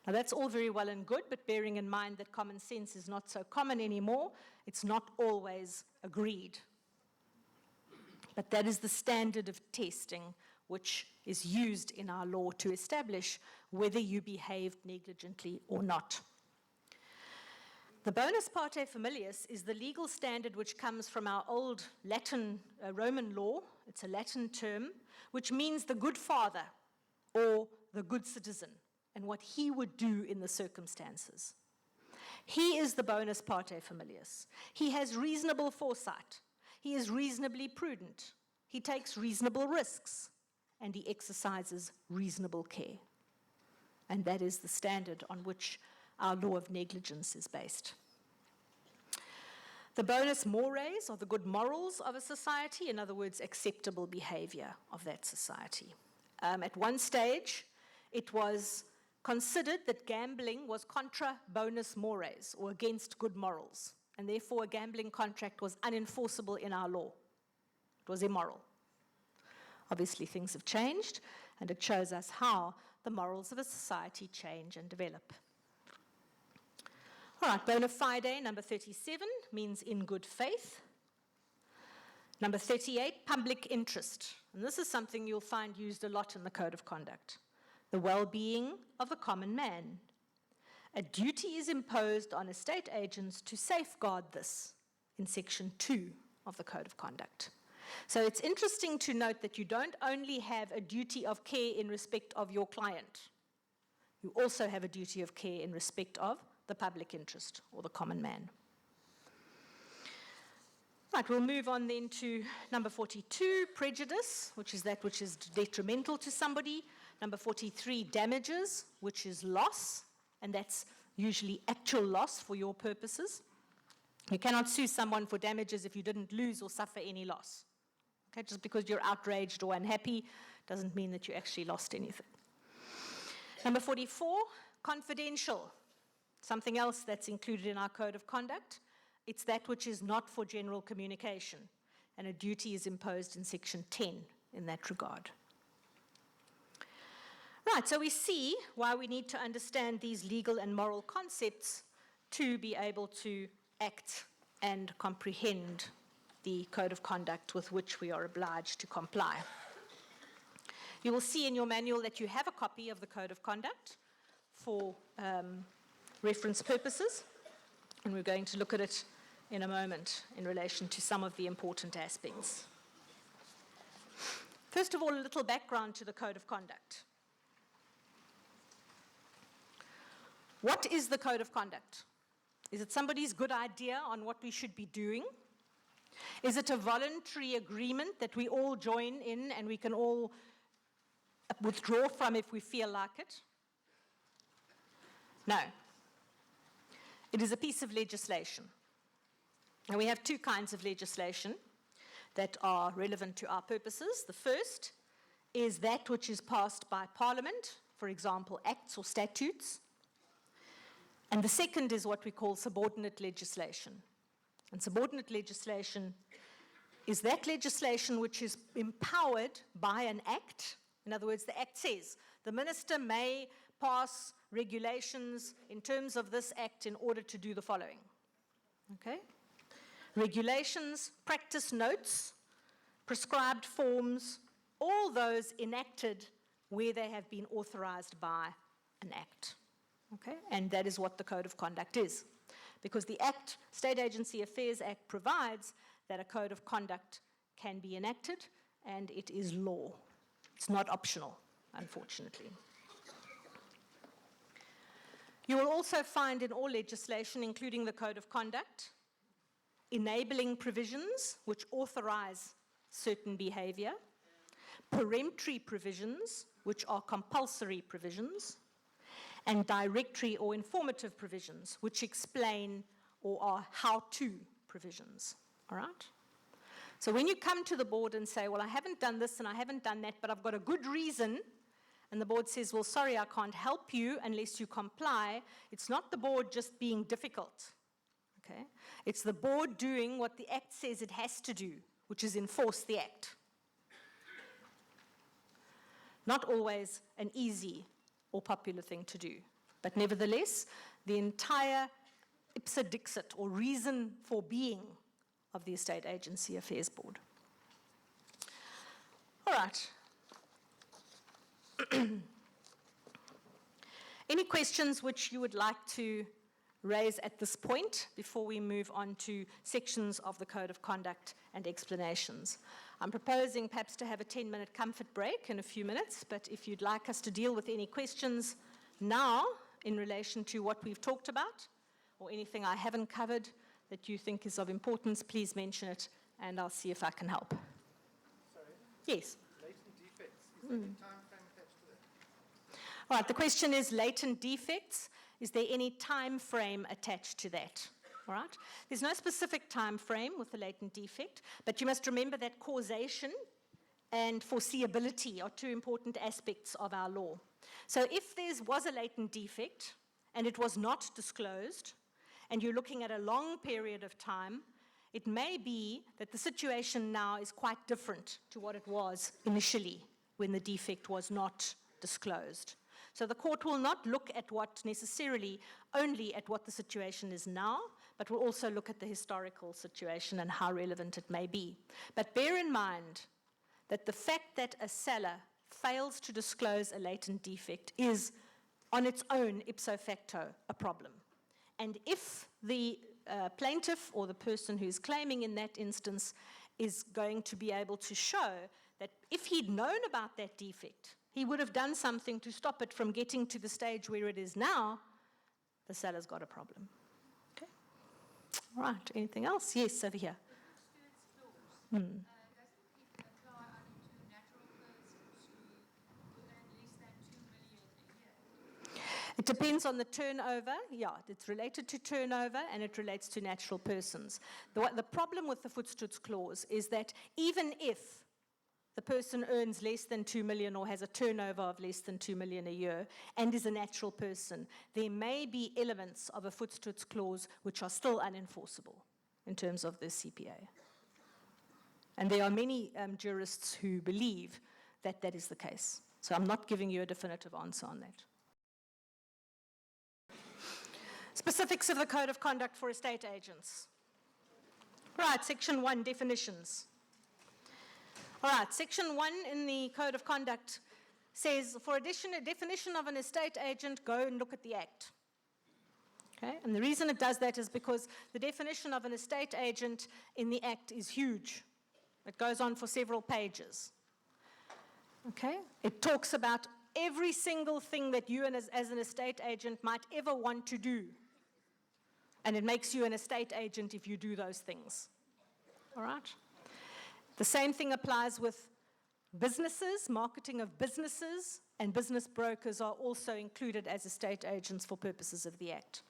Now that's all very well and good, but bearing in mind that common sense is not so common anymore, it's not always agreed. But that is the standard of testing which is used in our law to establish whether you behaved negligently or not. The bonus parte familias is the legal standard which comes from our old Latin Roman law. It's a Latin term, which means the good father or the good citizen and what he would do in the circumstances. He is the bonus parte familias. He has reasonable foresight. He is reasonably prudent. He takes reasonable risks, and he exercises reasonable care. And that is the standard on which our law of negligence is based. The bonus mores are the good morals of a society, in other words, acceptable behavior of that society. At one stage, it was considered that gambling was contra bonus mores, or against good morals, and therefore a gambling contract was unenforceable in our law. It was immoral. Obviously, things have changed, and it shows us how the morals of a society change and develop. All right, bona fide, number 37, means in good faith. Number 38, public interest. And this is something you'll find used a lot in the Code of Conduct. The well-being of the common man. A duty is imposed on estate agents to safeguard this in Section 2 of the Code of Conduct. So it's interesting to note that you don't only have a duty of care in respect of your client, you also have a duty of care in respect of the public interest or the common man. Right, we'll move on then to number 42, prejudice, which is that which is detrimental to somebody. Number 43, damages, which is loss, and that's usually actual loss for your purposes. You cannot sue someone for damages if you didn't lose or suffer any loss. Okay, just because you're outraged or unhappy doesn't mean that you actually lost anything. Number 44, confidential. Something else that's included in our Code of Conduct. It's that which is not for general communication, and a duty is imposed in Section 10 in that regard. Right, so we see why we need to understand these legal and moral concepts to be able to act and comprehend the code of conduct with which we are obliged to comply. You will see in your manual that you have a copy of the code of conduct for reference purposes, and we're going to look at it in a moment in relation to some of the important aspects. First of all, a little background to the code of conduct. What is the code of conduct? Is it somebody's good idea on what we should be doing? Is it a voluntary agreement that we all join in and we can all withdraw from if we feel like it? No. It is a piece of legislation. And we have two kinds of legislation that are relevant to our purposes. The first is that which is passed by Parliament, for example, acts or statutes. And the second is what we call subordinate legislation. And subordinate legislation is that legislation which is empowered by an act. In other words, the act says the minister may pass regulations in terms of this act in order to do the following. Okay? Regulations, practice notes, prescribed forms, all those enacted where they have been authorized by an act. Okay? And that is what the Code of Conduct is. Because the Act, State Agency Affairs Act, provides that a code of conduct can be enacted and it is law. It's not optional, unfortunately. You will also find in all legislation, including the Code of Conduct, enabling provisions which authorize certain behavior, peremptory provisions which are compulsory provisions, and directory or informative provisions which explain or are how-to provisions. All right? So when you come to the board and say, well, I haven't done this and I haven't done that, but I've got a good reason, and the board says, well, sorry, I can't help you unless you comply, it's not the board just being difficult. Okay? It's the board doing what the Act says it has to do, which is enforce the Act. Not always an easy or popular thing to do. But nevertheless, the entire ipsa dixit, or reason for being, of the Estate Agency Affairs Board. All right. Any questions which you would like to raise at this point before we move on to sections of the Code of Conduct and explanations? I'm proposing perhaps to have a 10-minute comfort break in a few minutes, but if you'd like us to deal with any questions now in relation to what we've talked about, or anything I haven't covered that you think is of importance, please mention it, and I'll see if I can help. Sorry? Yes? Latent defects. Is there any time frame attached to that? All right, the question is latent defects. Is there any time frame attached to that? All right? There's no specific time frame with the latent defect, but you must remember that causation and foreseeability are two important aspects of our law. So if there was a latent defect and it was not disclosed, and you're looking at a long period of time, it may be that the situation now is quite different to what it was initially when the defect was not disclosed. So the court will not look at what necessarily only at what the situation is now, but will also look at the historical situation and how relevant it may be. But bear in mind that the fact that a seller fails to disclose a latent defect is on its own ipso facto a problem. And if the plaintiff or the person who's claiming in that instance is going to be able to show that if he'd known about that defect, he would have done something to stop it from getting to the stage where it is now, the seller's got a problem. Okay. All right, anything else? Yes, over here. It depends on the turnover. Yeah, it's related to turnover and it relates to natural persons. The problem with the Voetstoots clause is that even if the person earns less than 2 million or has a turnover of less than 2 million a year and is a natural person, there may be elements of a Voetstoots clause which are still unenforceable in terms of the CPA. And there are many jurists who believe that that is the case. So I'm not giving you a definitive answer on that. Specifics of the Code of Conduct for Estate Agents. Right, Section 1, definitions. All right, Section 1 in the Code of Conduct says, for a definition of an estate agent, go and look at the Act. Okay, and the reason it does that is because the definition of an estate agent in the Act is huge. It goes on for several pages. Okay, it talks about every single thing that you as an estate agent might ever want to do. And it makes you an estate agent if you do those things. All right? The same thing applies with businesses, marketing of businesses, and business brokers are also included as estate agents for purposes of the Act.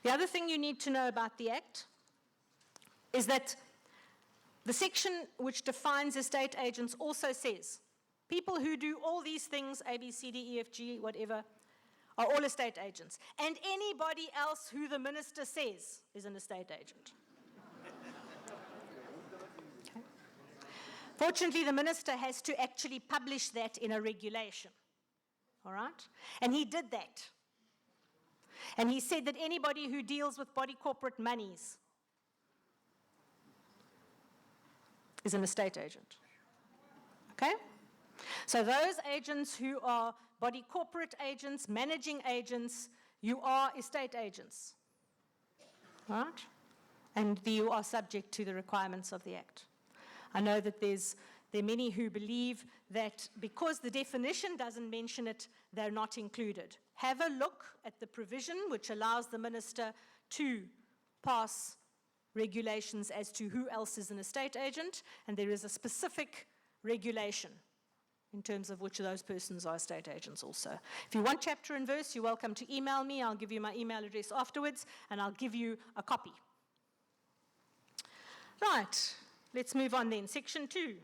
The other thing you need to know about the Act is that the section which defines estate agents also says people who do all these things, A, B, C, D, E, F, G, whatever, are all estate agents. And anybody else who the minister says is an estate agent. Okay. Fortunately, the minister has to actually publish that in a regulation. All right? And he did that. And he said that anybody who deals with body corporate monies is an estate agent. Okay? So those agents who are body corporate agents, managing agents, you are estate agents. Right? And you are subject to the requirements of the Act. I know that there are many who believe that because the definition doesn't mention it, they're not included. Have a look at the provision which allows the minister to pass regulations as to who else is an estate agent, and there is a specific regulation in terms of which of those persons are estate agents also. If you want chapter and verse, you're welcome to email me. I'll give you my email address afterwards, and I'll give you a copy. Right, let's move on then. Section 2.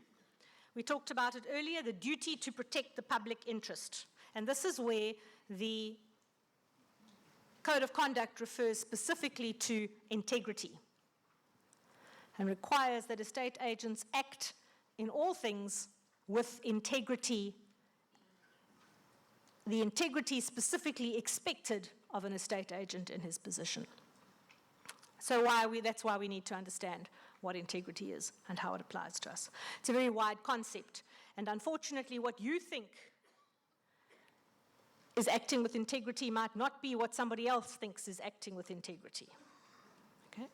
We talked about it earlier, the duty to protect the public interest. And this is where the Code of Conduct refers specifically to integrity and requires that estate agents act in all things with integrity, the integrity specifically expected of an estate agent in his position. So that's why we need to understand what integrity is and how it applies to us. It's a very wide concept, and unfortunately what you think is acting with integrity might not be what somebody else thinks is acting with integrity. Okay?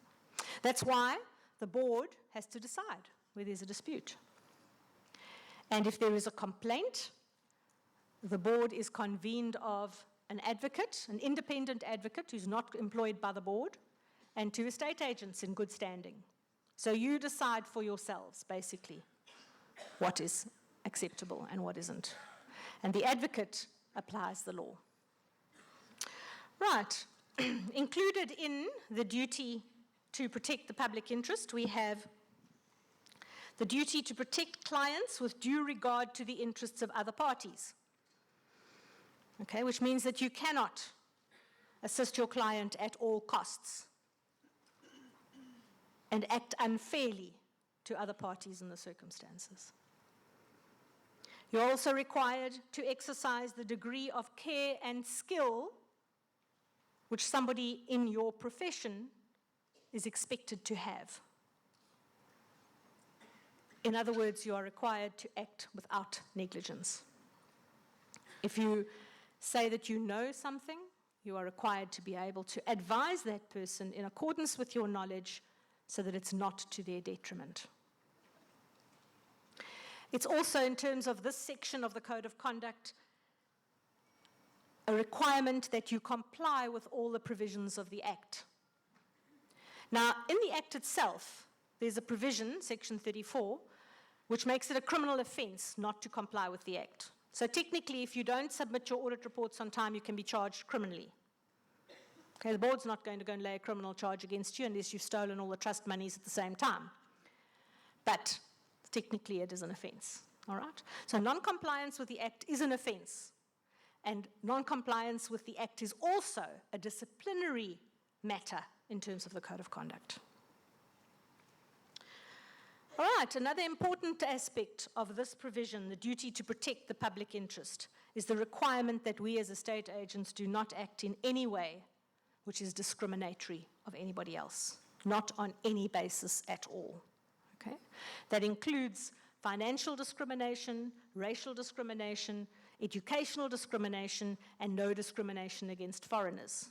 That's why the board has to decide where there's a dispute. And if there is a complaint, the board is convened of an advocate, an independent advocate who's not employed by the board, and 2 estate agents in good standing. So you decide for yourselves, basically, what is acceptable and what isn't. And the advocate applies the law. Right. Included in the duty to protect the public interest, we have the duty to protect clients with due regard to the interests of other parties. Okay, which means that you cannot assist your client at all costs and act unfairly to other parties in the circumstances. You're also required to exercise the degree of care and skill which somebody in your profession is expected to have. In other words, you are required to act without negligence. If you say that you know something, you are required to be able to advise that person in accordance with your knowledge so that it's not to their detriment. It's also, in terms of this section of the Code of Conduct, a requirement that you comply with all the provisions of the Act. Now, in the Act itself, there's a provision, Section 34, which makes it a criminal offence not to comply with the Act. So technically, if you don't submit your audit reports on time, you can be charged criminally. Okay, the board's not going to go and lay a criminal charge against you unless you've stolen all the trust monies at the same time. But technically, it is an offence. All right? So non-compliance with the Act is an offence. And non-compliance with the Act is also a disciplinary matter in terms of the Code of Conduct. All right, another important aspect of this provision, the duty to protect the public interest, is the requirement that we as estate agents do not act in any way which is discriminatory of anybody else, not on any basis at all. Okay? That includes financial discrimination, racial discrimination, educational discrimination, and no discrimination against foreigners.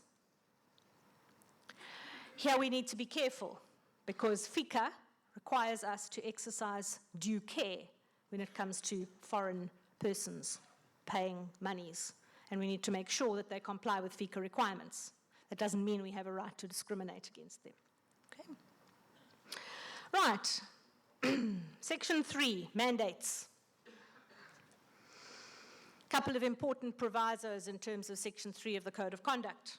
Here we need to be careful, because FICA requires us to exercise due care when it comes to foreign persons paying monies, and we need to make sure that they comply with FICA requirements. That doesn't mean we have a right to discriminate against them. Okay? Right. Section 3, mandates. A couple of important provisos in terms of Section 3 of the Code of Conduct.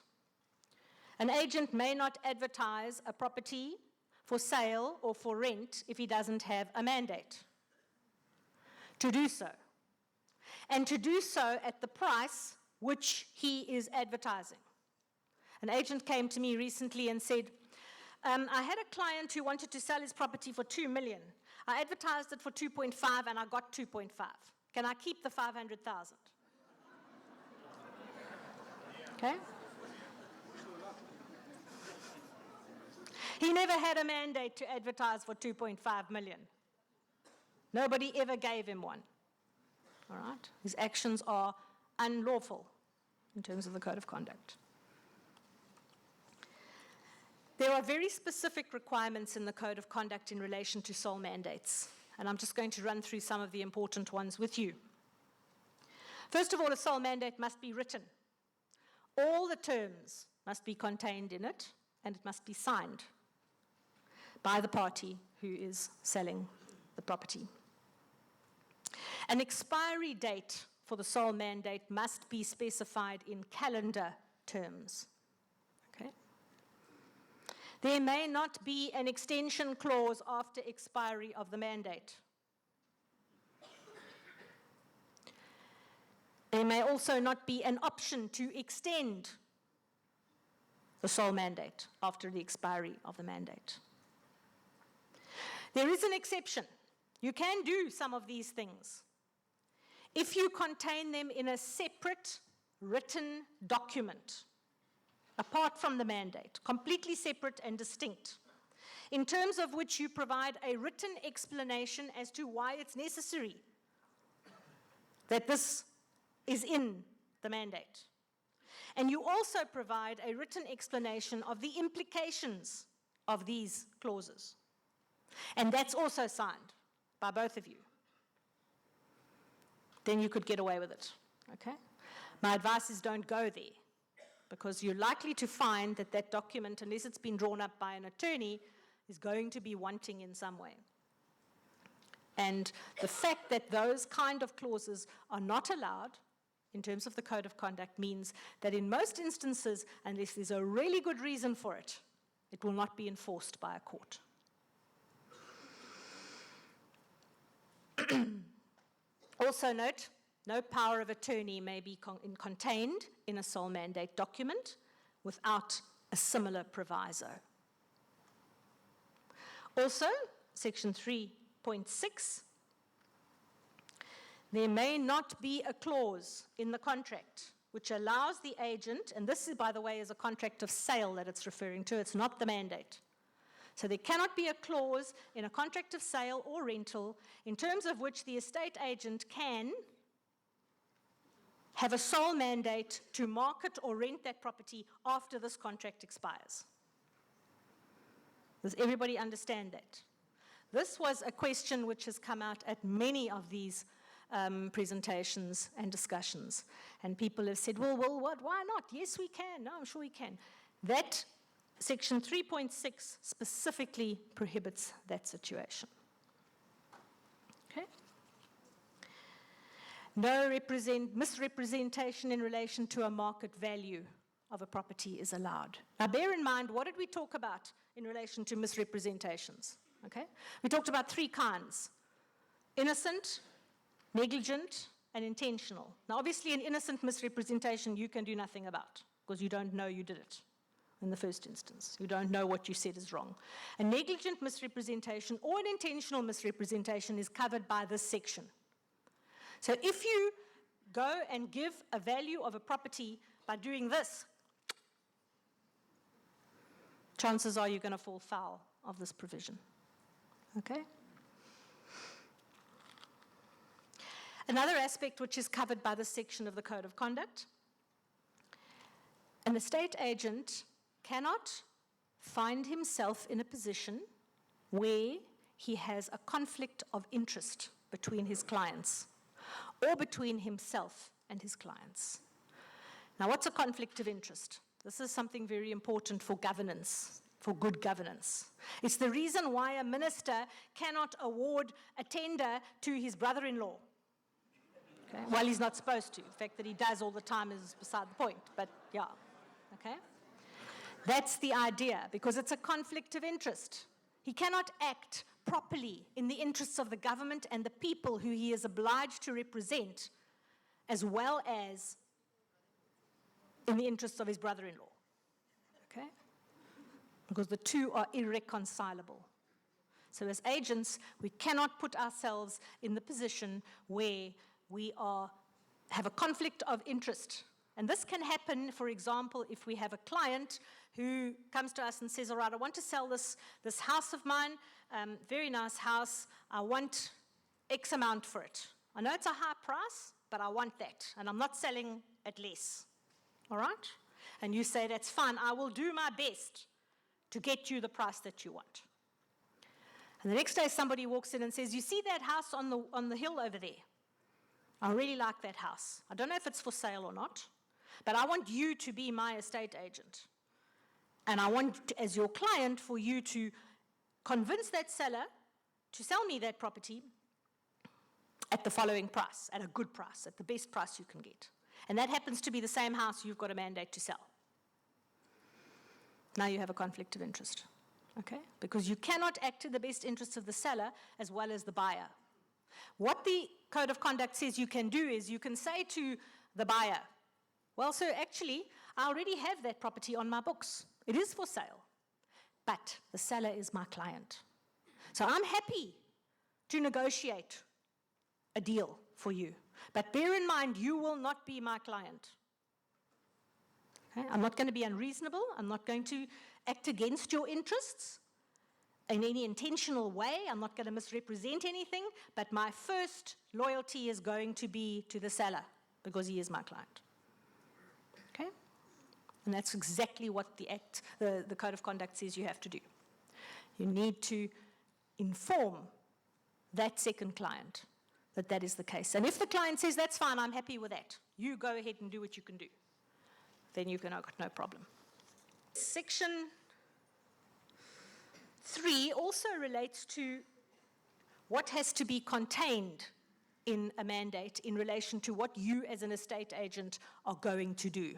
An agent may not advertise a property for sale or for rent if he doesn't have a mandate to do so, and to do so at the price which he is advertising. An agent came to me recently and said, I had a client who wanted to sell his property for 2 million. I advertised it for 2.5 and I got 2.5. Can I keep the 500,000? Okay? He never had a mandate to advertise for 2.5 million. Nobody ever gave him one. All right? His actions are unlawful in terms of the Code of Conduct. There are very specific requirements in the Code of Conduct in relation to sole mandates, and I'm just going to run through some of the important ones with you. First of all, a sole mandate must be written. All the terms must be contained in it, and it must be signed by the party who is selling the property. An expiry date for the sole mandate must be specified in calendar terms. Okay? There may not be an extension clause after expiry of the mandate. There may also not be an option to extend the sole mandate after the expiry of the mandate. There is an exception. You can do some of these things if you contain them in a separate written document, apart from the mandate, completely separate and distinct, in terms of which you provide a written explanation as to why it's necessary that this is in the mandate. And you also provide a written explanation of the implications of these clauses. And that's also signed by both of you. Then you could get away with it, okay? My advice is don't go there, because you're likely to find that that document, unless it's been drawn up by an attorney, is going to be wanting in some way. And the fact that those kind of clauses are not allowed in terms of the Code of Conduct means that in most instances, unless there's a really good reason for it, it will not be enforced by a court. Also note, no power of attorney may be contained in a sole mandate document without a similar proviso. Also, Section 3.6, there may not be a clause in the contract which allows the agent, and this, by the way, is a contract of sale that it's referring to, it's not the mandate. So there cannot be a clause in a contract of sale or rental in terms of which the estate agent can have a sole mandate to market or rent that property after this contract expires. Does everybody understand that? This was a question which has come out at many of these presentations and discussions. And people have said, well, what? Why not? Yes, we can. No, I'm sure we can. That Section 3.6 specifically prohibits that situation. Okay? No misrepresentation in relation to a market value of a property is allowed. Now bear in mind, what did we talk about in relation to misrepresentations? Okay? We talked about three kinds: innocent, negligent, and intentional. Now obviously an innocent misrepresentation you can do nothing about because you don't know you did it. in the first instance. You don't know what you said is wrong. A negligent misrepresentation or an intentional misrepresentation is covered by this section. So if you go and give a value of a property by doing this, chances are you're going to fall foul of this provision. Okay? Another aspect which is covered by this section of the Code of Conduct, an estate agent cannot find himself in a position where he has a conflict of interest between his clients or between himself and his clients. Now, what's a conflict of interest? This is something very important for governance, for good governance. It's the reason why a minister cannot award a tender to his brother-in-law. Okay? Well, he's not supposed to. The fact that he does all the time is beside the point, but yeah, okay? That's the idea, because it's a conflict of interest. He cannot act properly in the interests of the government and the people who he is obliged to represent, as well as in the interests of his brother-in-law, okay? Because the two are irreconcilable. So as agents, we cannot put ourselves in the position where we have a conflict of interest. And this can happen, for example, if we have a client who comes to us and says, all right, I want to sell this house of mine, very nice house, I want X amount for it. I know it's a high price, but I want that, and I'm not selling at less. All right? And you say, that's fine, I will do my best to get you the price that you want. And the next day somebody walks in and says, you see that house on the hill over there? I really like that house. I don't know if it's for sale or not, but I want you to be my estate agent. And I want, as your client, for you to convince that seller to sell me that property at the following price, at a good price, at the best price you can get. And that happens to be the same house you've got a mandate to sell. Now you have a conflict of interest, okay? Because you cannot act in the best interests of the seller as well as the buyer. What the Code of Conduct says you can do is you can say to the buyer, well, sir, actually, I already have that property on my books. It is for sale, but the seller is my client. So I'm happy to negotiate a deal for you. But bear in mind, you will not be my client. Okay? I'm not going to be unreasonable. I'm not going to act against your interests in any intentional way. I'm not going to misrepresent anything. But my first loyalty is going to be to the seller because he is my client. Okay? And that's exactly what the Code of Conduct says you have to do. You need to inform that second client that that is the case. And if the client says, that's fine, I'm happy with that, you go ahead and do what you can do, then you've got no problem. Section 3 also relates to what has to be contained in a mandate in relation to what you as an estate agent are going to do.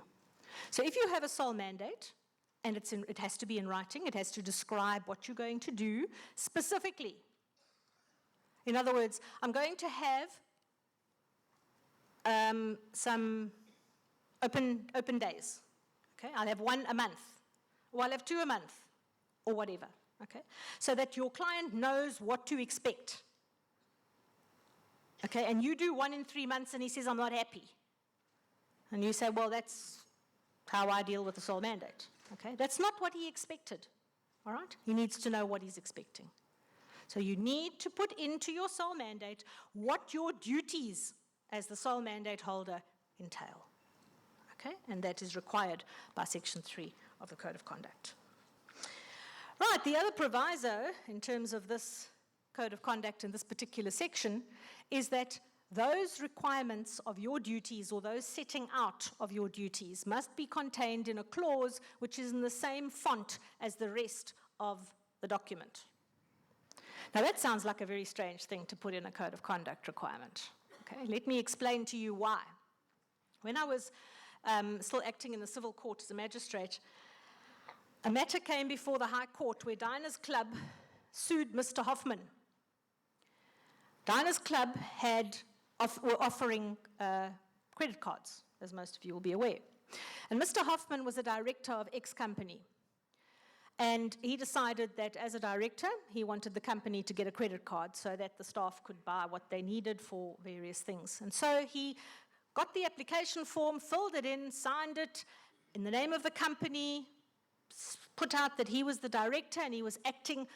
So if you have a sole mandate, and it has to be in writing, it has to describe what you're going to do specifically. In other words, I'm going to have some open days. Okay, I'll have one a month, or I'll have 2 a month, or whatever. Okay, so that your client knows what to expect. Okay, and you do 1 in 3 months, and he says, I'm not happy. And you say, well, that's how I deal with the sole mandate. Okay, that's not what he expected. All right, he needs to know what he's expecting. So you need to put into your sole mandate what your duties as the sole mandate holder entail. Okay? And that is required by Section 3 of the Code of Conduct. Right, the other proviso in terms of this Code of Conduct in this particular section is that those requirements of your duties or those setting out of your duties must be contained in a clause which is in the same font as the rest of the document. Now that sounds like a very strange thing to put in a Code of Conduct requirement. Okay, let me explain to you why. When I was still acting in the civil court as a magistrate, a matter came before the High Court where Diners Club sued Mr. Hoffman. Diners Club were offering credit cards, as most of you will be aware. And Mr. Hoffman was a director of X company. And he decided that as a director, he wanted the company to get a credit card so that the staff could buy what they needed for various things. And so he got the application form, filled it in, signed it in the name of the company, put out that he was the director and he was acting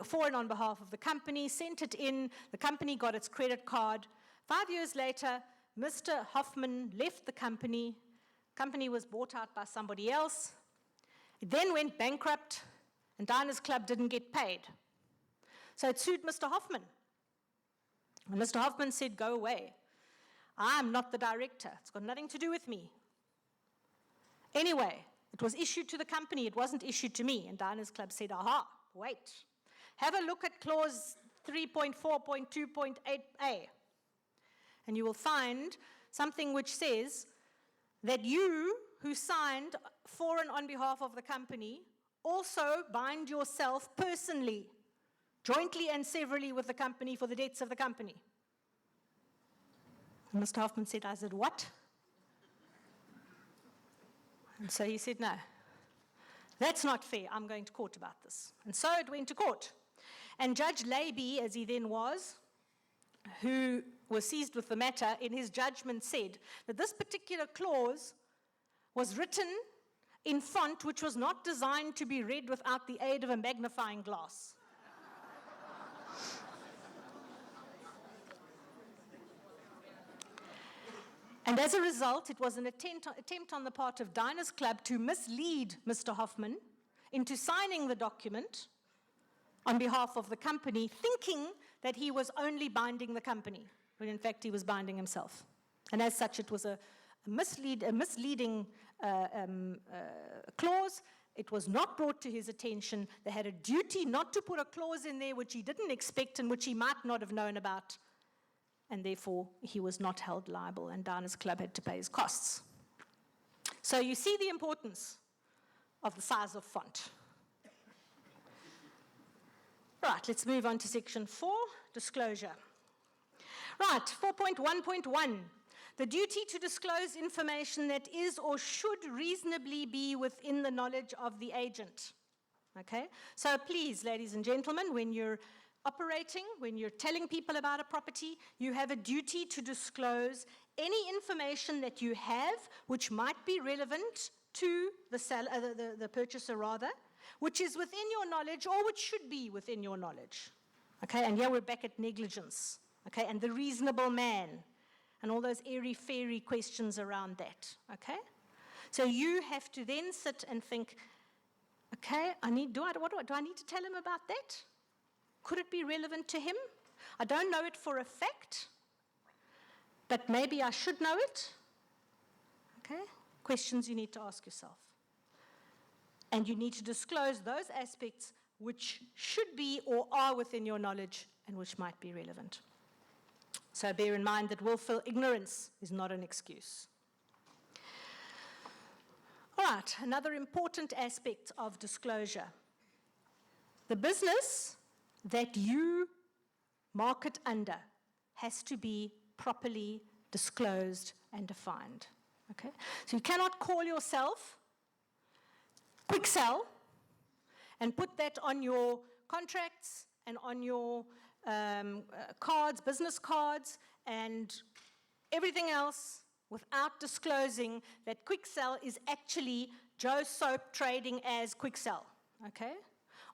for and on behalf of the company, sent it in, the company got its credit card. 5 years later, Mr. Hoffman left the company was bought out by somebody else. It then went bankrupt, and Diners Club didn't get paid. So it sued Mr. Hoffman. And Mr. Hoffman said, go away. I'm not the director. It's got nothing to do with me. Anyway, it was issued to the company. It wasn't issued to me. And Diners Club said, aha, wait. Have a look at clause 3.4.2.8a. And you will find something which says that you, who signed for and on behalf of the company, also bind yourself personally, jointly and severally with the company for the debts of the company. And Mr. Hoffman said, I said, what? And so he said, no, that's not fair. I'm going to court about this. And so it went to court. And Judge Leiby, as he then was, who was seized with the matter, in his judgment said that this particular clause was written in font which was not designed to be read without the aid of a magnifying glass. And as a result, it was an attempt on the part of Diners Club to mislead Mr. Hoffman into signing the document on behalf of the company, thinking that he was only binding the company, when in fact he was binding himself. And as such, it was a misleading clause. It was not brought to his attention. They had a duty not to put a clause in there which he didn't expect and which he might not have known about. And therefore, he was not held liable, and Diners Club had to pay his costs. So you see the importance of the size of font. Right, let's move on to section 4, disclosure. Right, 4.1.1, the duty to disclose information that is or should reasonably be within the knowledge of the agent. Okay, so please, ladies and gentlemen, when you're operating, when you're telling people about a property, you have a duty to disclose any information that you have which might be relevant to the purchaser rather, which is within your knowledge or which should be within your knowledge. Okay, and here we're back at negligence, okay, and the reasonable man, and all those airy-fairy questions around that, okay? So you have to then sit and think, okay, do I need to tell him about that? Could it be relevant to him? I don't know it for a fact, but maybe I should know it, okay? Questions you need to ask yourself. And you need to disclose those aspects which should be or are within your knowledge and which might be relevant. So bear in mind that willful ignorance is not an excuse. All right, another important aspect of disclosure. The business that you market under has to be properly disclosed and defined. Okay? So you cannot call yourself Quick Sell and put that on your contracts and on your cards, business cards, and everything else without disclosing that Quick Sell is actually Joe Soap trading as Quick Sell, okay?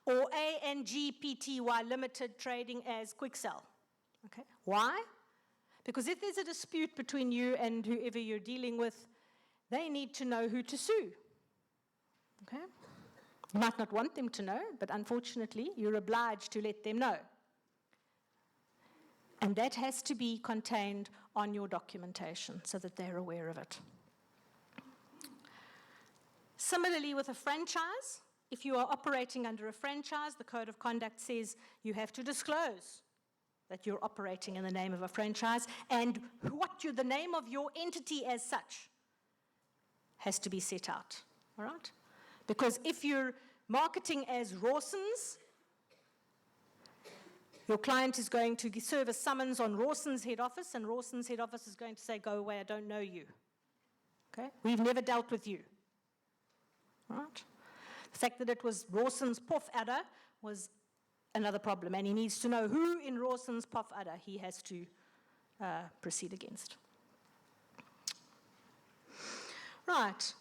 Or ANGPTY Limited trading as Quick Sell, okay? Why? Because if there's a dispute between you and whoever you're dealing with, they need to know who to sue. Okay? You might not want them to know, but unfortunately, you're obliged to let them know. And that has to be contained on your documentation so that they're aware of it. Similarly, with a franchise, if you are operating under a franchise, the Code of Conduct says you have to disclose that you're operating in the name of a franchise, and the name of your entity as such has to be set out, all right? Because if you're marketing as Rawson's, your client is going to serve a summons on Rawson's head office, and Rawson's head office is going to say, go away, I don't know you. Okay? We've never dealt with you. Right? The fact that it was Rawson's pofadder was another problem, and he needs to know who in Rawson's pofadder he has to proceed against. Right.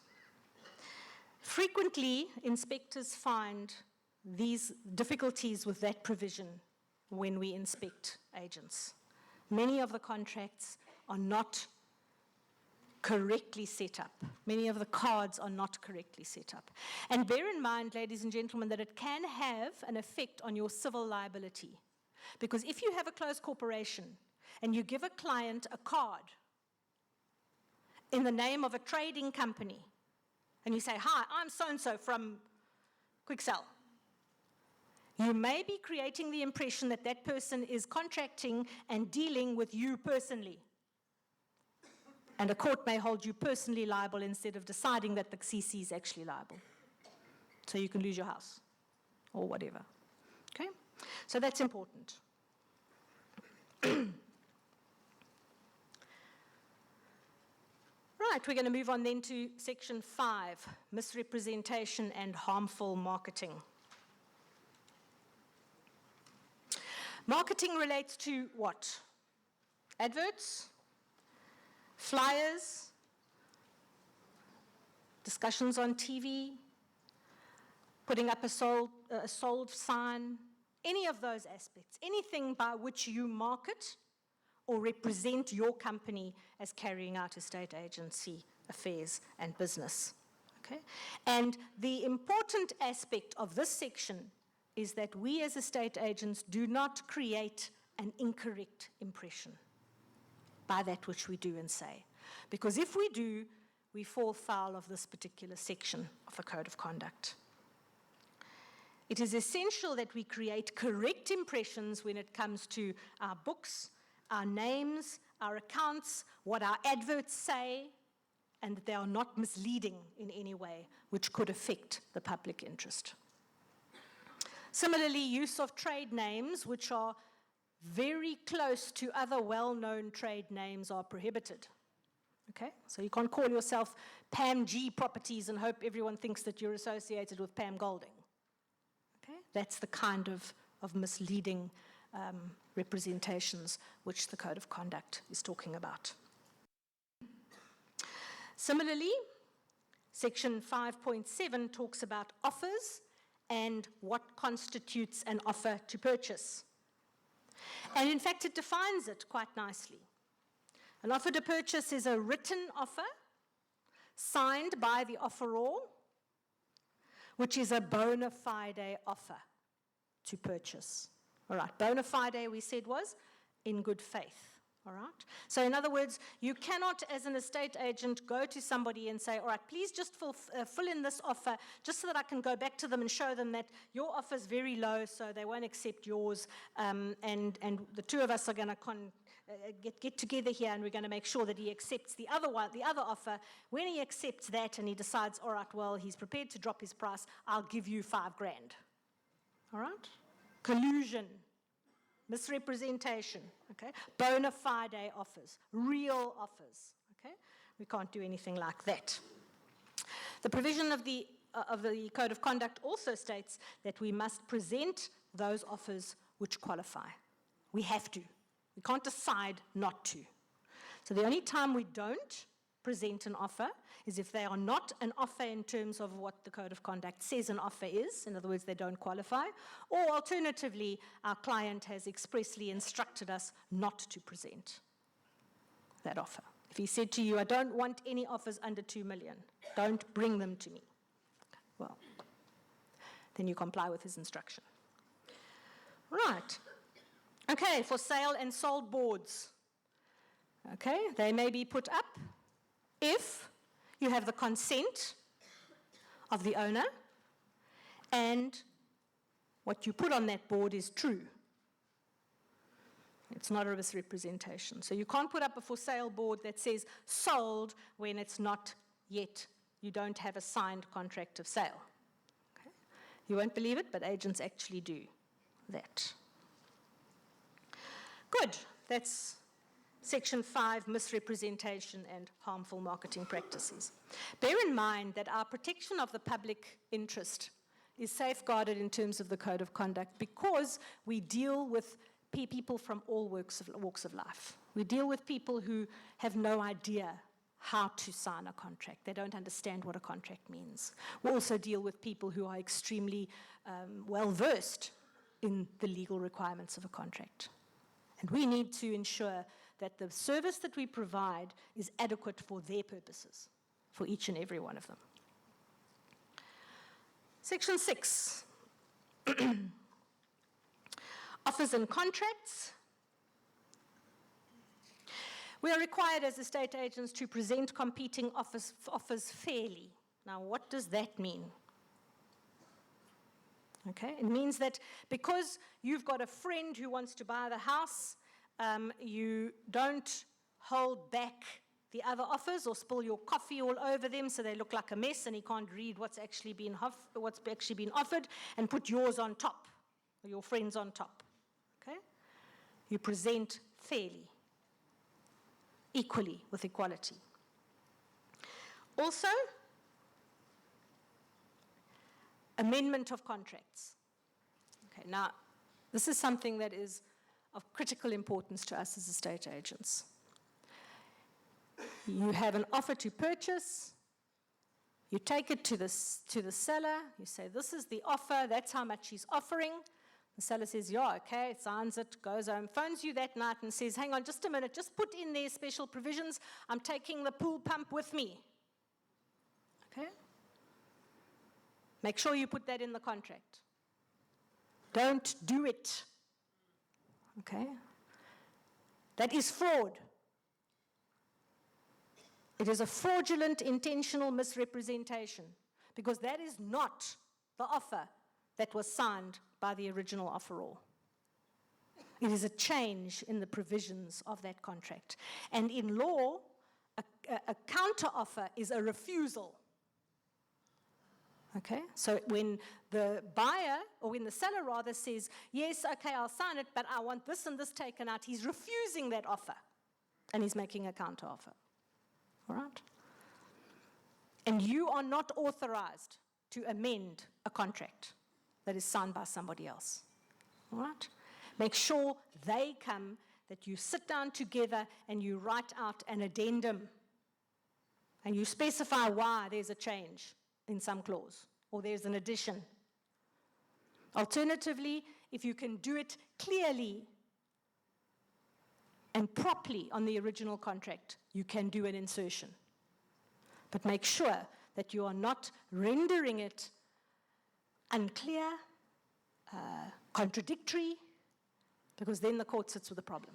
Frequently, inspectors find these difficulties with that provision when we inspect agents. Many of the contracts are not correctly set up. Many of the cards are not correctly set up. And bear in mind, ladies and gentlemen, that it can have an effect on your civil liability. Because if you have a closed corporation and you give a client a card in the name of a trading company, and you say, "Hi, I'm so-and-so from Quicksell," you may be creating the impression that that person is contracting and dealing with you personally. And a court may hold you personally liable instead of deciding that the CC is actually liable. So you can lose your house or whatever. Okay? So that's important. Right, we're going to move on then to section 5, misrepresentation and harmful marketing. Marketing relates to what? Adverts, flyers, discussions on TV, putting up a sold sign, any of those aspects, anything by which you market or represent your company as carrying out estate agency affairs and business. Okay? And the important aspect of this section is that we as estate agents do not create an incorrect impression by that which we do and say. Because if we do, we fall foul of this particular section of the Code of Conduct. It is essential that we create correct impressions when it comes to our books, our names, our accounts, what our adverts say, and that they are not misleading in any way, which could affect the public interest. Similarly, use of trade names, which are very close to other well-known trade names, are prohibited. Okay? So you can't call yourself Pam G Properties and hope everyone thinks that you're associated with Pam Golding. Okay? That's the kind of misleading representations which the Code of Conduct is talking about. Similarly, section 5.7 talks about offers and what constitutes an offer to purchase. And in fact, it defines it quite nicely. An offer to purchase is a written offer signed by the offeror, which is a bona fide offer to purchase. All right, bona fide, we said, was in good faith. All right? So in other words, you cannot, as an estate agent, go to somebody and say, all right, please just fill in this offer, just so that I can go back to them and show them that your offer is very low, so they won't accept yours, and the two of us are going to get together here, and we're going to make sure that he accepts the other offer. When he accepts that and he decides, all right, well, he's prepared to drop his price, I'll give you $5,000. All right? Collusion. Misrepresentation, okay? Bona fide offers, real offers, okay? We can't do anything like that. The provision of the Code of Conduct also states that we must present those offers which qualify. We have to. We can't decide not to. So the only time we don't present an offer is if they are not an offer in terms of what the Code of Conduct says an offer is. In other words, they don't qualify. Or alternatively, our client has expressly instructed us not to present that offer. If he said to you, I don't want any offers under 2 million, don't bring them to me. Well, then you comply with his instruction. Right. Okay, for sale and sold boards. Okay, they may be put up if you have the consent of the owner and what you put on that board is true. It's not a misrepresentation. So you can't put up a for sale board that says sold when it's not yet, you don't have a signed contract of sale. Okay? You won't believe it, but agents actually do that. Good, that's Section 5, misrepresentation and harmful marketing practices. Bear in mind that our protection of the public interest is safeguarded in terms of the Code of Conduct because we deal with people from all walks of life. We deal with people who have no idea how to sign a contract. They don't understand what a contract means. We also deal with people who are extremely well-versed in the legal requirements of a contract. And we need to ensure that the service that we provide is adequate for their purposes, for each and every one of them. Section 6, offers and contracts. We are required as estate agents to present competing offers fairly. Now, what does that mean? Okay, it means that because you've got a friend who wants to buy the house, you don't hold back the other offers or spill your coffee all over them so they look like a mess and he can't read what's actually been offered, and put yours on top, or your friends on top. Okay? You present fairly, equally, with equality. Also, amendment of contracts. Okay, now, this is something that is of critical importance to us as estate agents. You have an offer to purchase, you take it to the seller, you say, this is the offer, that's how much he's offering. The seller says, yeah, okay, signs it, goes home, phones you that night and says, hang on just a minute, just put in there special provisions, I'm taking the pool pump with me. Okay? Make sure you put that in the contract. Don't do it. Okay? That is fraud. It is a fraudulent, intentional misrepresentation because that is not the offer that was signed by the original offeror. It is a change in the provisions of that contract. And in law, a counter-offer is a refusal. Okay, so when the buyer, or when the seller rather says, yes, okay, I'll sign it, but I want this and this taken out, he's refusing that offer, and he's making a counter-offer. All right? And you are not authorized to amend a contract that is signed by somebody else. All right? Make sure they come, that you sit down together and you write out an addendum, and you specify why there's a change in some clause, or there's an addition. Alternatively, if you can do it clearly and properly on the original contract, you can do an insertion. But make sure that you are not rendering it unclear, contradictory, because then the court sits with a problem,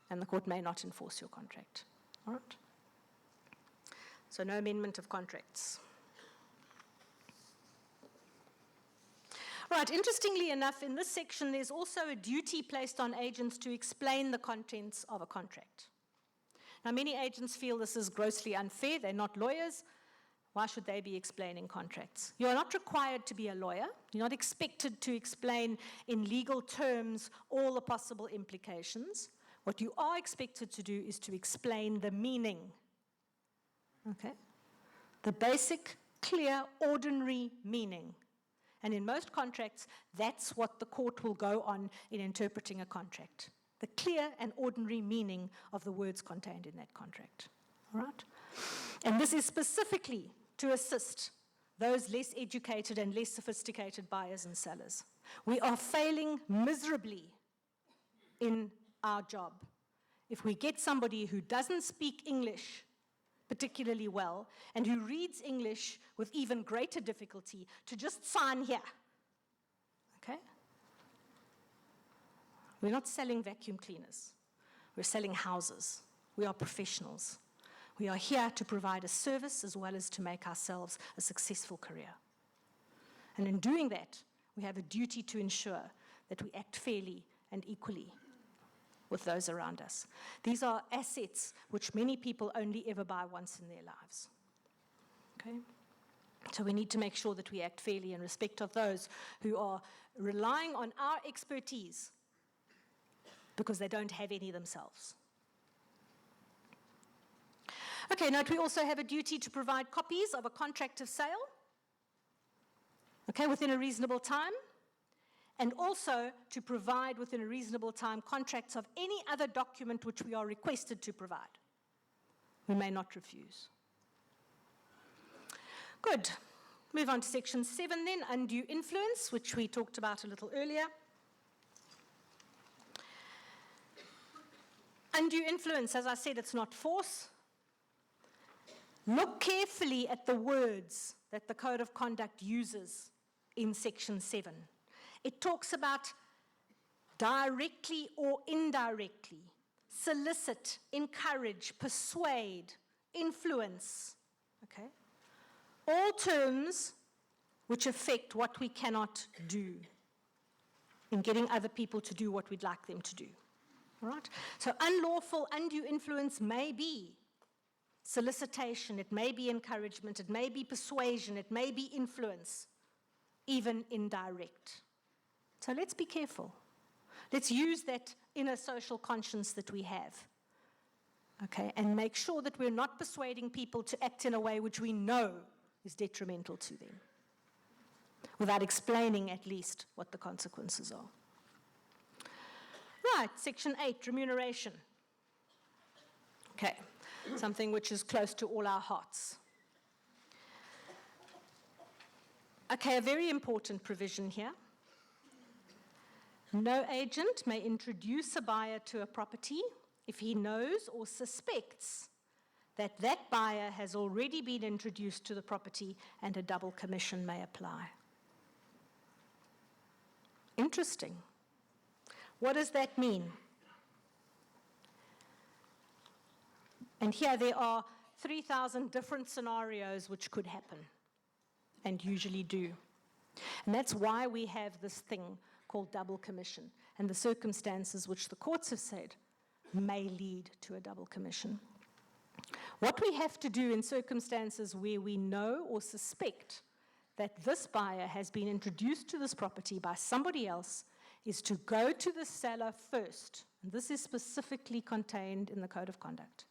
and the court may not enforce your contract. All right? So no amendment of contracts. Right, interestingly enough, in this section, there's also a duty placed on agents to explain the contents of a contract. Now, many agents feel this is grossly unfair. They're not lawyers. Why should they be explaining contracts? You are not required to be a lawyer. You're not expected to explain in legal terms all the possible implications. What you are expected to do is to explain the meaning. Okay? The basic, clear, ordinary meaning. And in most contracts, that's what the court will go on in interpreting a contract. The clear and ordinary meaning of the words contained in that contract. All right? And this is specifically to assist those less educated and less sophisticated buyers and sellers. We are failing miserably in our job if we get somebody who doesn't speak English particularly well, and who reads English with even greater difficulty, to just sign here. Okay? We're not selling vacuum cleaners. We're selling houses. We are professionals. We are here to provide a service as well as to make ourselves a successful career. And in doing that, we have a duty to ensure that we act fairly and equally with those around us. These are assets which many people only ever buy once in their lives. Okay? So we need to make sure that we act fairly in respect of those who are relying on our expertise because they don't have any themselves. Okay, note we also have a duty to provide copies of a contract of sale, okay, within a reasonable time, and also to provide within a reasonable time contracts of any other document which we are requested to provide. We may not refuse. Good. Move on to section 7 then, undue influence, which we talked about a little earlier. Undue influence, as I said, it's not force. Look carefully at the words that the Code of Conduct uses in section 7. It talks about directly or indirectly, solicit, encourage, persuade, influence, okay? All terms which affect what we cannot do in getting other people to do what we'd like them to do, all right? So unlawful, undue influence may be solicitation, it may be encouragement, it may be persuasion, it may be influence, even indirect. So let's be careful. Let's use that inner social conscience that we have, okay, and make sure that we're not persuading people to act in a way which we know is detrimental to them, without explaining at least what the consequences are. Right, section 8, remuneration. Okay, something which is close to all our hearts. Okay, a very important provision here. No agent may introduce a buyer to a property if he knows or suspects that that buyer has already been introduced to the property and a double commission may apply. Interesting. What does that mean? And here there are 3,000 different scenarios which could happen and usually do. And that's why we have this thing called double commission and the circumstances which the courts have said may lead to a double commission. What we have to do in circumstances where we know or suspect that this buyer has been introduced to this property by somebody else is to go to the seller first, and this is specifically contained in the Code of Conduct,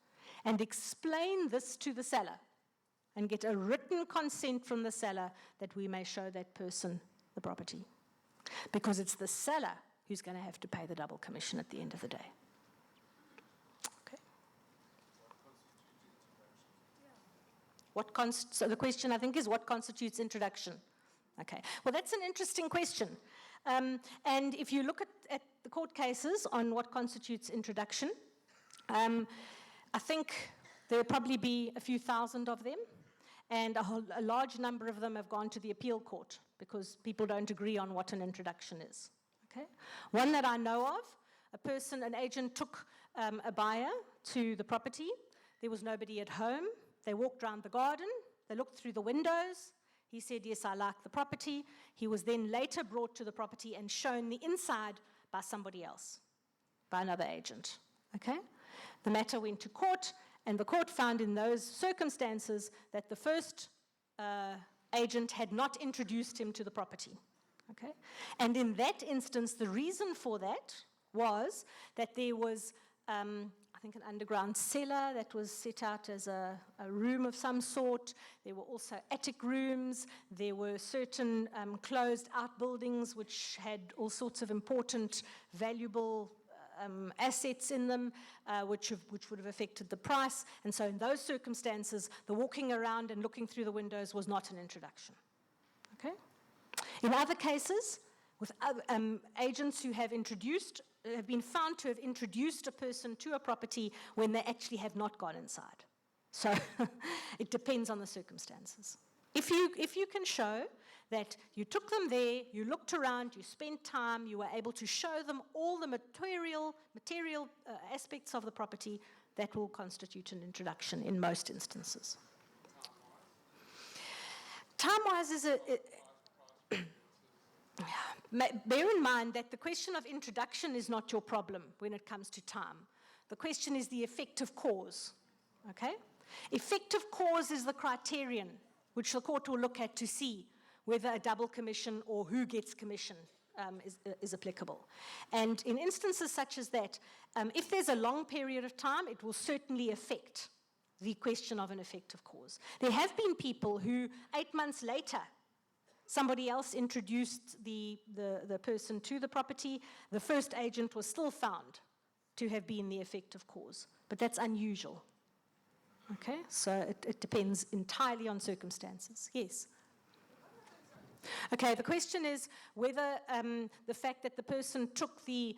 and explain this to the seller and get a written consent from the seller that we may show that person the property. Because it's the seller who's going to have to pay the double commission at the end of the day. Okay. So the question, I think, is what constitutes introduction? Okay. Well, that's an interesting question. And if you look at the court cases on what constitutes introduction, I think there'll probably be a few thousand of them, and a large number of them have gone to the appeal court because people don't agree on what an introduction is. Okay? One that I know of, an agent took a buyer to the property. There was nobody at home. They walked around the garden. They looked through the windows. He said, yes, I like the property. He was then later brought to the property and shown the inside by somebody else, by another agent. Okay? The matter went to court, and the court found in those circumstances that the first agent had not introduced him to the property. Okay? And in that instance, the reason for that was that there was, I think, an underground cellar that was set out as a room of some sort. There were also attic rooms. There were certain closed outbuildings which had all sorts of important, valuable assets in them, which would have affected the price. And so in those circumstances, the walking around and looking through the windows was not an introduction. Okay? In other cases, with agents who have been found to have introduced a person to a property when they actually have not gone inside. So it depends on the circumstances. If you can show that you took them there, you looked around, you spent time, you were able to show them all the material aspects of the property, that will constitute an introduction in most instances. Time-wise is bear in mind that the question of introduction is not your problem when it comes to time. The question is the effective cause, okay? Effective cause is the criterion which the court will look at to see whether a double commission or who gets commission is applicable. And in instances such as that, if there's a long period of time, it will certainly affect the question of an effective cause. There have been people who, 8 months later, somebody else introduced the person to the property. The first agent was still found to have been the effective cause, but that's unusual. Okay, so it depends entirely on circumstances. Yes. Okay, the question is whether the fact that the person took the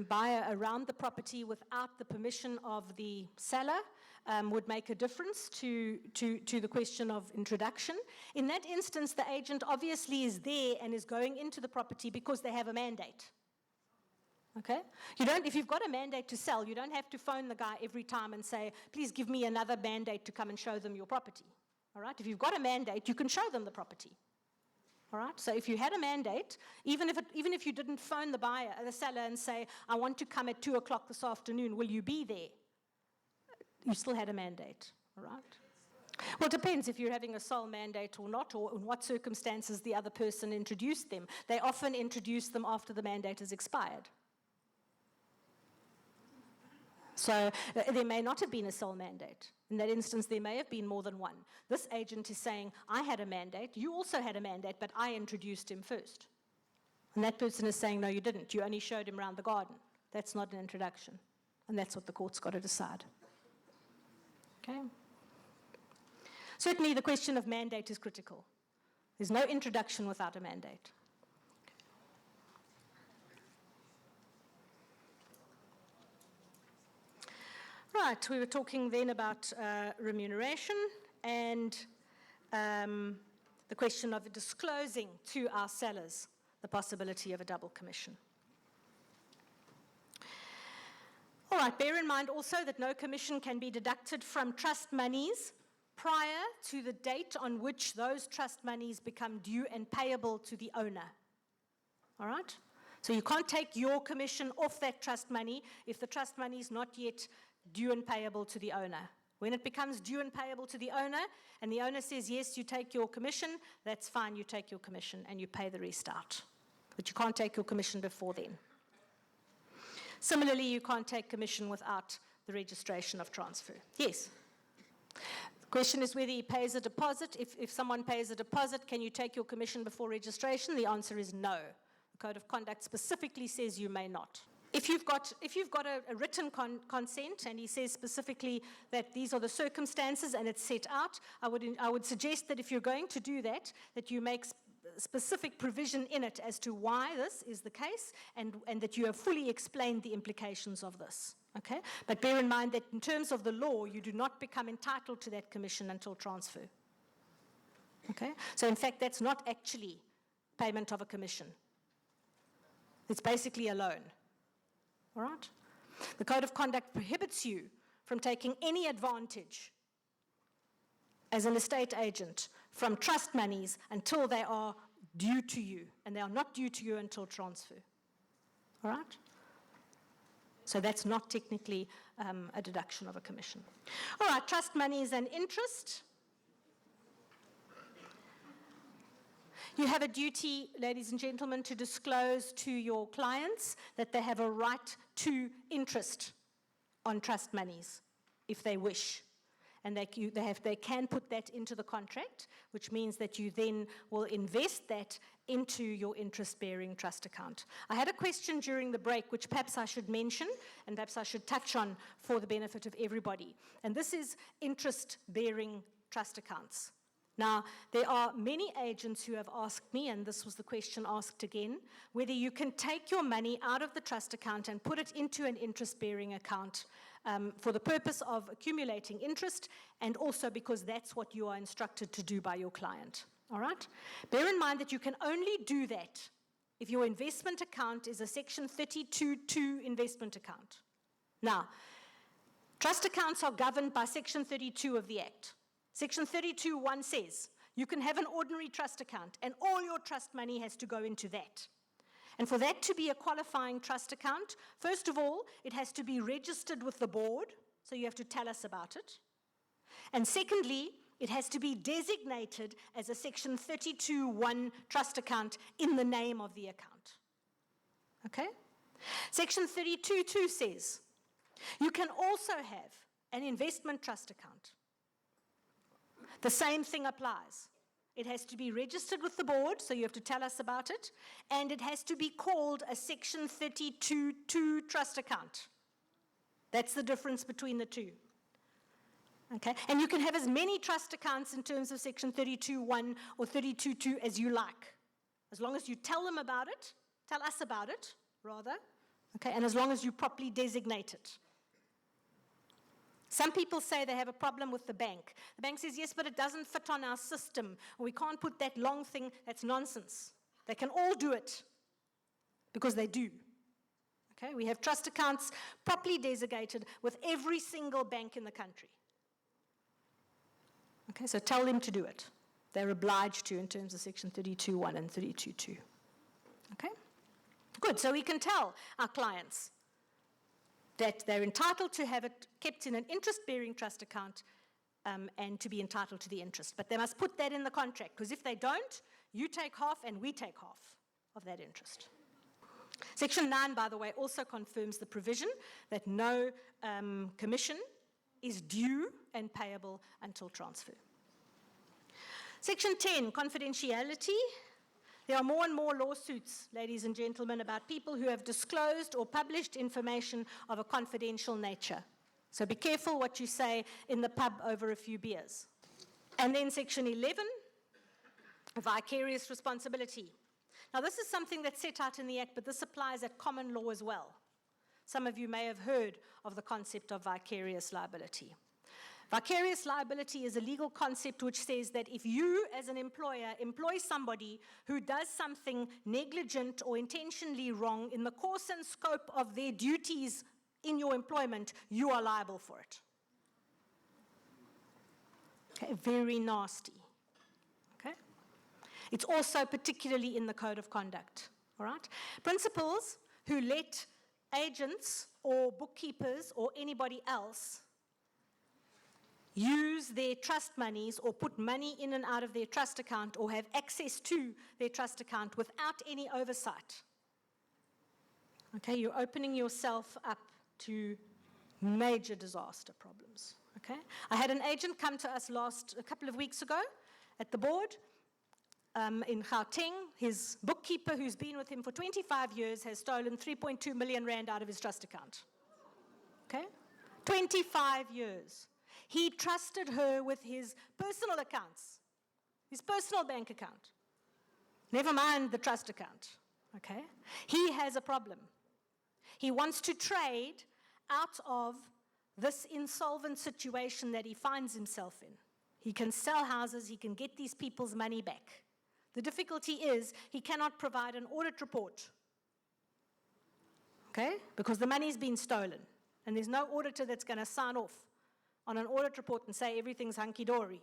buyer around the property without the permission of the seller would make a difference to the question of introduction. In that instance, the agent obviously is there and is going into the property because they have a mandate. Okay? If you've got a mandate to sell, you don't have to phone the guy every time and say, please give me another mandate to come and show them your property. All right? If you've got a mandate, you can show them the property. All right? So if you had a mandate, even if you didn't phone the seller and say, I want to come at 2 o'clock this afternoon, will you be there? You still had a mandate. All right? Well, it depends if you're having a sole mandate or not, or in what circumstances the other person introduced them. They often introduce them after the mandate has expired. So there may not have been a sole mandate. In that instance, there may have been more than one. This agent is saying, I had a mandate, you also had a mandate, but I introduced him first. And that person is saying, no, you didn't. You only showed him around the garden. That's not an introduction. And that's what the court's got to decide. Okay? Certainly, the question of mandate is critical. There's no introduction without a mandate. Right, we were talking then about remuneration and the question of disclosing to our sellers the possibility of a double commission. All right, bear in mind also that no commission can be deducted from trust monies prior to the date on which those trust monies become due and payable to the owner. All right? So you can't take your commission off that trust money if the trust money is not yet due and payable to the owner. When it becomes due and payable to the owner, and the owner says, yes, you take your commission, that's fine, you take your commission and you pay the rest out. But you can't take your commission before then. Similarly, you can't take commission without the registration of transfer. Yes? The question is whether he pays a deposit. If someone pays a deposit, can you take your commission before registration? The answer is no. The Code of Conduct specifically says you may not. If you've got a written consent and he says specifically that these are the circumstances and it's set out, I would suggest that if you're going to do that, that you make specific provision in it as to why this is the case and that you have fully explained the implications of this. Okay? But bear in mind that in terms of the law, you do not become entitled to that commission until transfer. Okay? So in fact, that's not actually payment of a commission. It's basically a loan. All right? The Code of Conduct prohibits you from taking any advantage as an estate agent from trust monies until they are due to you, and they are not due to you until transfer. All right? So that's not technically a deduction of a commission. All right, trust monies and interest. You have a duty, ladies and gentlemen, to disclose to your clients that they have a right to interest on trust monies if they wish. And they can put that into the contract, which means that you then will invest that into your interest-bearing trust account. I had a question during the break, which perhaps I should mention, and perhaps I should touch on for the benefit of everybody. And this is interest-bearing trust accounts. Now, there are many agents who have asked me, and this was the question asked again, whether you can take your money out of the trust account and put it into an interest-bearing account for the purpose of accumulating interest, and also because that's what you are instructed to do by your client. All right? Bear in mind that you can only do that if your investment account is a Section 32(2) investment account. Now, trust accounts are governed by Section 32 of the Act. Section 32(1) says you can have an ordinary trust account and all your trust money has to go into that. And for that to be a qualifying trust account, first of all, it has to be registered with the board, so you have to tell us about it. And secondly, it has to be designated as a Section 32(1) trust account in the name of the account. Okay? Section 32(2) says you can also have an investment trust account, the same thing applies. It has to be registered with the board, so you have to tell us about it, and it has to be called a Section 32(2) trust account. That's the difference between the two. Okay? And you can have as many trust accounts in terms of Section 32(1) or 32(2) as you like, as long as you tell them about it, tell us about it, rather, okay, and as long as you properly designate it. Some people say they have a problem with the bank. The bank says, yes, but it doesn't fit on our system. We can't put that long thing. That's nonsense. They can all do it because they do. Okay? We have trust accounts properly designated with every single bank in the country. Okay, so tell them to do it. They're obliged to in terms of Section 32(1) and 32(2). Okay? Good, so we can tell our clients that they're entitled to have it kept in an interest-bearing trust account and to be entitled to the interest. But they must put that in the contract, because if they don't, you take half and we take half of that interest. Section 9, by the way, also confirms the provision that no commission is due and payable until transfer. Section 10, confidentiality. There are more and more lawsuits, ladies and gentlemen, about people who have disclosed or published information of a confidential nature. So be careful what you say in the pub over a few beers. And then Section 11, vicarious responsibility. Now, this is something that's set out in the Act, but this applies at common law as well. Some of you may have heard of the concept of vicarious liability. Vicarious liability is a legal concept which says that if you, as an employer, employ somebody who does something negligent or intentionally wrong in the course and scope of their duties in your employment, you are liable for it. Okay, very nasty. Okay? It's also particularly in the Code of Conduct. All right? Principals who let agents or bookkeepers or anybody else use their trust monies or put money in and out of their trust account or have access to their trust account without any oversight. Okay, you're opening yourself up to major disaster problems. Okay, I had an agent come to us a couple of weeks ago at the board in Gauteng. His bookkeeper, who's been with him for 25 years, has stolen 3.2 million rand out of his trust account. Okay, 25 years. He trusted her with his personal accounts, his personal bank account. Never mind the trust account, okay? He has a problem. He wants to trade out of this insolvent situation that he finds himself in. He can sell houses, he can get these people's money back. The difficulty is he cannot provide an audit report, okay? Because the money's been stolen, and there's no auditor that's going to sign off on an audit report and say everything's hunky-dory,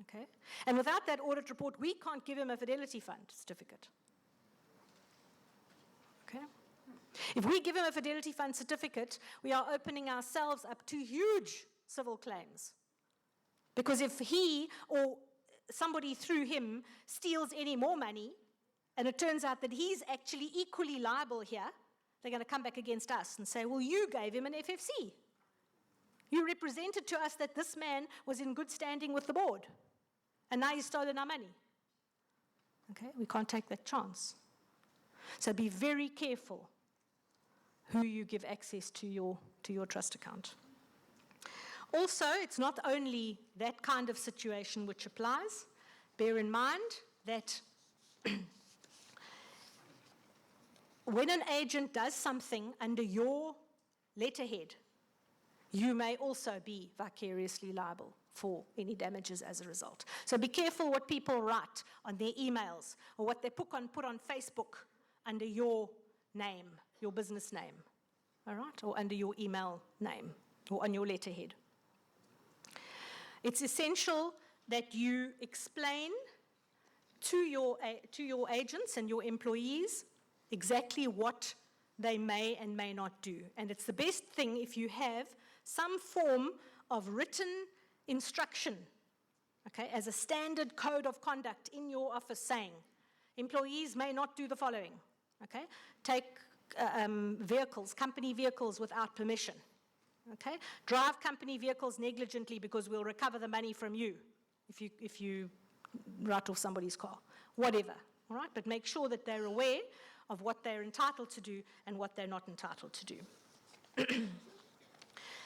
okay? And without that audit report, we can't give him a Fidelity Fund certificate, okay? If we give him a Fidelity Fund certificate, we are opening ourselves up to huge civil claims. Because if he or somebody through him steals any more money, and it turns out that he's actually equally liable here, they're going to come back against us and say, well, you gave him an FFC. You represented to us that this man was in good standing with the board, and now he's stolen our money. Okay, we can't take that chance. So be very careful who you give access to your trust account. Also, it's not only that kind of situation which applies. Bear in mind that when an agent does something under your letterhead, you may also be vicariously liable for any damages as a result. So be careful what people write on their emails or what they put on Facebook under your name, your business name, all right, or under your email name or on your letterhead. It's essential that you explain to your agents and your employees exactly what they may and may not do. And it's the best thing if you have some form of written instruction, okay, as a standard code of conduct in your office saying, employees may not do the following, okay? Take vehicles, company vehicles without permission, Okay? Drive company vehicles negligently because we'll recover the money from you if you write off somebody's car. Whatever, all right? But make sure that they're aware of what they're entitled to do and what they're not entitled to do.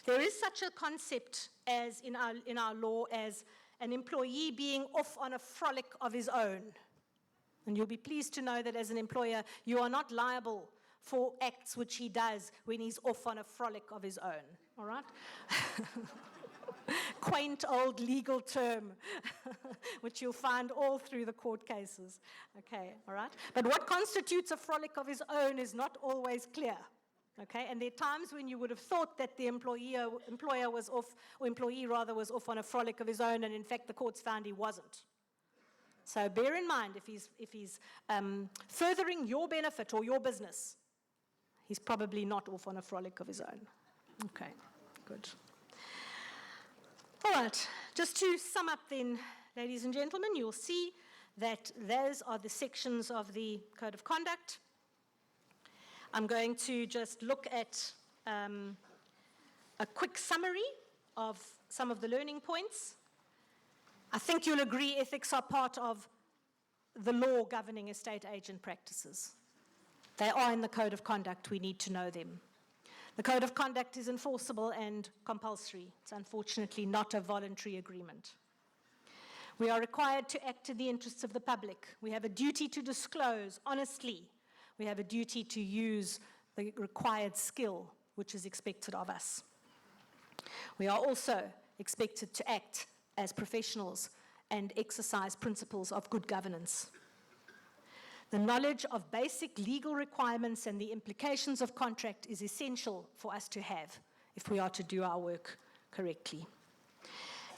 There is such a concept as in our law as an employee being off on a frolic of his own. And you'll be pleased to know that as an employer, you are not liable for acts which he does when he's off on a frolic of his own, all right? Quaint old legal term, which you'll find all through the court cases. Okay, all right? But what constitutes a frolic of his own is not always clear. Okay, and there are times when you would have thought that the employer was off, or employee rather, was off on a frolic of his own, and in fact the courts found he wasn't. So bear in mind, if he's furthering your benefit or your business, he's probably not off on a frolic of his own. Okay, good. All right, just to sum up then, ladies and gentlemen, you'll see that those are the sections of the Code of Conduct. I'm going to just look at a quick summary of some of the learning points. I think you'll agree ethics are part of the law governing estate agent practices. They are in the Code of Conduct. We need to know them. The Code of Conduct is enforceable and compulsory. It's unfortunately not a voluntary agreement. We are required to act in the interests of the public. We have a duty to disclose honestly. We have a duty to use the required skill which is expected of us. We are also expected to act as professionals and exercise principles of good governance. The knowledge of basic legal requirements and the implications of contract is essential for us to have if we are to do our work correctly.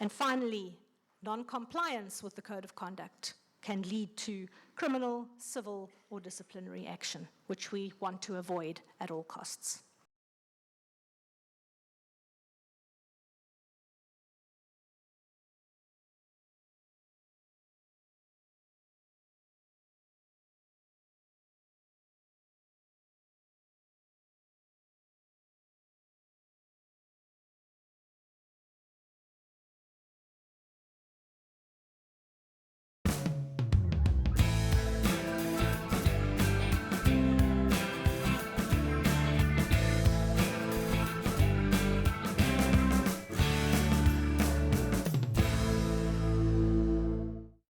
And finally, non-compliance with the Code of Conduct can lead to criminal, civil, or disciplinary action, which we want to avoid at all costs.